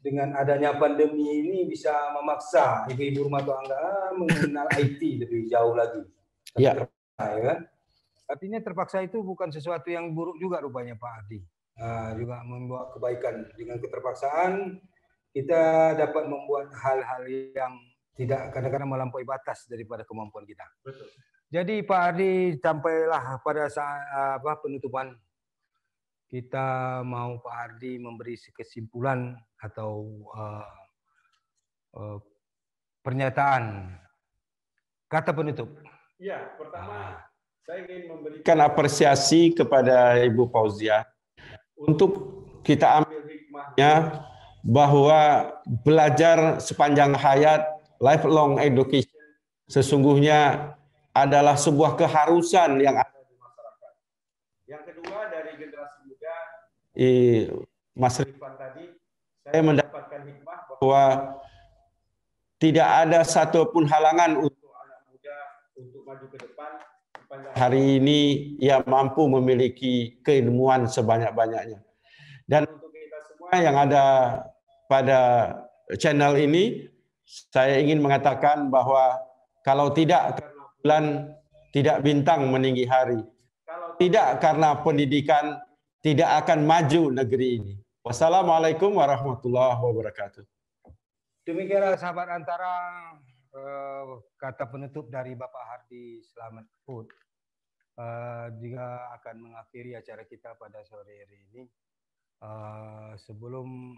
dengan adanya pandemi ini bisa memaksa ibu-ibu rumah tangga mengenal IT lebih jauh lagi. Iya. Yeah. Kan? Artinya terpaksa itu bukan sesuatu yang buruk juga rupanya Pak Hardi. Juga membawa kebaikan. Dengan keterpaksaan kita dapat membuat hal-hal yang tidak kadang-kadang melampaui batas daripada kemampuan kita. Betul. Jadi Pak Hardi sampailah pada saat penutupan. Kita mau Pak Hardi memberi kesimpulan atau pernyataan kata penutup. Ya, pertama saya ingin memberikan apresiasi kepada Ibu Fauzia untuk kita ambil hikmahnya bahwa belajar sepanjang hayat, lifelong education, sesungguhnya adalah sebuah keharusan yang ada di masyarakat. Yang kedua, dari generasi muda, Mas Rifan tadi, saya mendapatkan hikmah bahwa tidak ada satupun halangan untuk anak muda untuk maju ke depan. Hari ini ia mampu memiliki keilmuan sebanyak-banyaknya. Dan untuk kita semua yang ada pada channel ini, saya ingin mengatakan bahwa kalau tidak karena bulan, tidak bintang meninggi hari. Kalau tidak karena pendidikan, tidak akan maju negeri ini. Wassalamualaikum warahmatullahi wabarakatuh. Demikianlah sahabat Antara kata penutup dari Bapak Hardi Slamet Food. Juga akan mengakhiri acara kita pada sore hari ini. Sebelum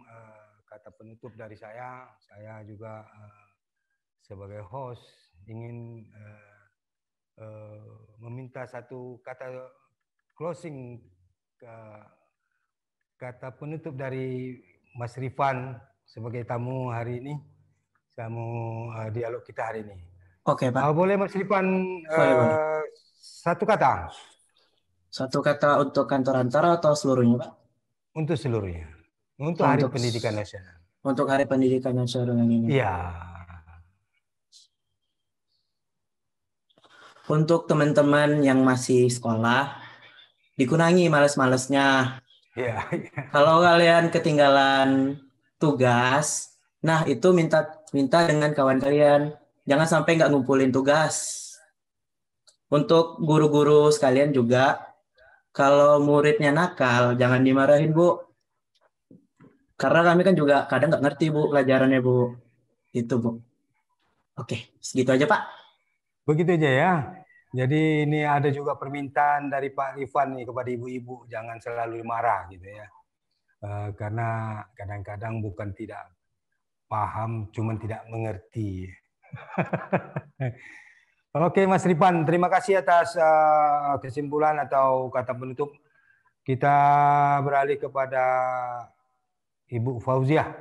kata penutup dari saya juga sebagai host ingin meminta satu kata closing, kata penutup dari Mas Rifan sebagai tamu hari ini. dialog kita hari ini. Oke, Pak. Boleh Mas Ripan Boleh. satu kata? Satu kata untuk kantor antara atau seluruhnya, Pak? Untuk seluruhnya. Untuk Hari Pendidikan Nasional. Untuk Hari Pendidikan Nasional yang ini. Iya. Untuk teman-teman yang masih sekolah, dikurangi males-malesnya. Iya. Kalau kalian ketinggalan tugas, nah itu minta dengan kawan kalian. Jangan sampai nggak ngumpulin tugas. Untuk guru-guru sekalian juga, kalau muridnya nakal, jangan dimarahin, Bu. Karena kami kan juga kadang nggak ngerti, Bu, pelajarannya, Bu. Itu, Bu. Oke, segitu aja, Pak. Begitu aja ya. Jadi ini ada juga permintaan dari Pak Rifan nih kepada ibu-ibu, jangan selalu marah gitu ya. Karena kadang-kadang bukan tidak paham, cuman tidak mengerti. Oke Mas Rifan, terima kasih atas kesimpulan atau kata penutup. Kita beralih kepada Ibu Fauziah.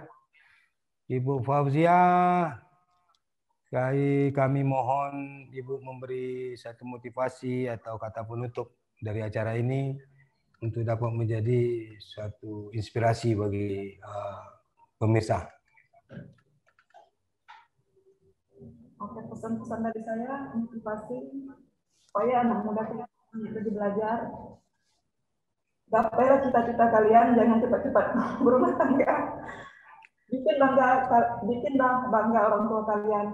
Ibu Fauziah, kami mohon Ibu memberi satu motivasi atau kata penutup dari acara ini untuk dapat menjadi suatu inspirasi bagi pemirsa. Oke, pesan-pesan dari saya, motivasi supaya anak muda kita lebih belajar. Gapailah cita-cita kalian, jangan cepat-cepat berumah tangga. Bikin bangga orang tua kalian.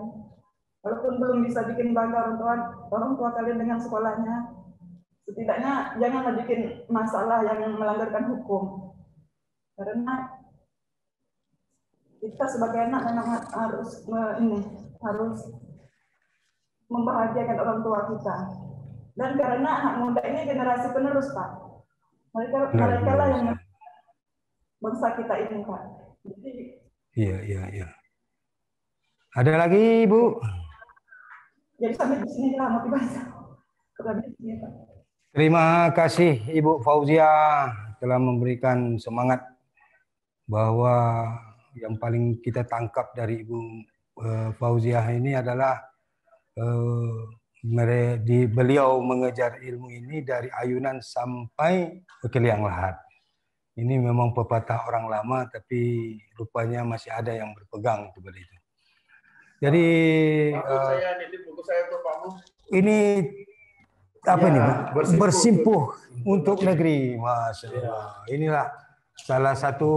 Walaupun belum bisa bikin bangga orang tua kalian dengan sekolahnya, setidaknya janganlah bikin masalah yang melanggarkan hukum. Karena kita sebagai anak memang harus membahagiakan orang tua kita. Dan karena anak muda ini generasi penerus, Pak. Mereka lah yang bangsa kita ini, Pak. Jadi, iya. Ada lagi, Bu? Jadi sampai di sini lah motivasi. Terima kasih Ibu Fauziah telah memberikan semangat bahwa yang paling kita tangkap dari Ibu Fauziah ini adalah beliau mengejar ilmu ini dari ayunan sampai ke liang lahat. Ini memang pepatah orang lama, tapi rupanya masih ada yang berpegang kepada itu. Jadi buku saya tuh Pak Mus. Ini apa nih Pak? Bersimpuh untuk negeri, Masya Allah. Inilah salah satu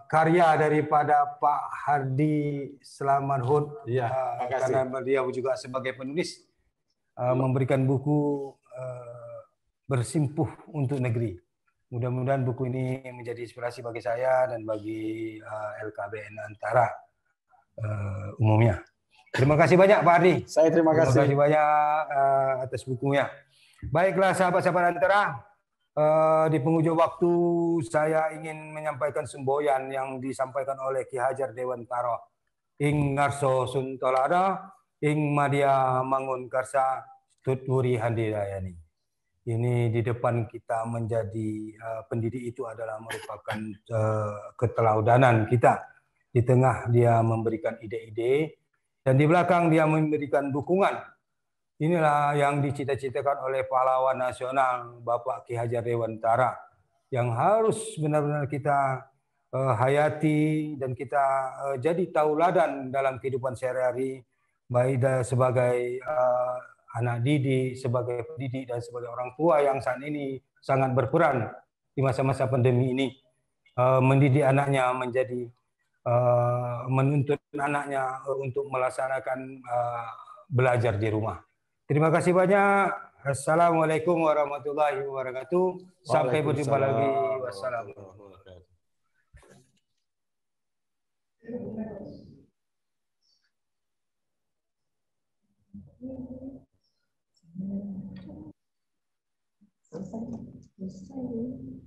karya daripada Pak Hardi Slamanhut. Karena beliau juga sebagai penulis memberikan buku Bersimpuh untuk Negeri. Mudah-mudahan buku ini menjadi inspirasi bagi saya dan bagi LKBN Antara umumnya. Terima kasih banyak Pak Hardi. Terima kasih banyak atas bukunya. Baiklah sahabat-sahabat Antara, di penghujung waktu saya ingin menyampaikan semboyan yang disampaikan oleh Ki Hajar Dewantara. Ing ngarso suntolada, ing madya mangun karsa tuturi handidayani. Ini di depan kita menjadi pendidik itu adalah merupakan keteladanan kita. Di tengah dia memberikan ide-ide dan di belakang dia memberikan dukungan. Inilah yang dicita-citakan oleh pahlawan nasional Bapak Ki Hajar Dewantara yang harus benar-benar kita hayati dan kita jadi tauladan dalam kehidupan sehari-hari, baik sebagai anak didik, sebagai pendidik dan sebagai orang tua yang saat ini sangat berperan di masa-masa pandemi ini, mendidik anaknya menjadi menuntut anaknya untuk melaksanakan belajar di rumah. Terima kasih banyak. Assalamualaikum warahmatullahi wabarakatuh. Sampai berjumpa lagi. Wassalamualaikum. Selesai.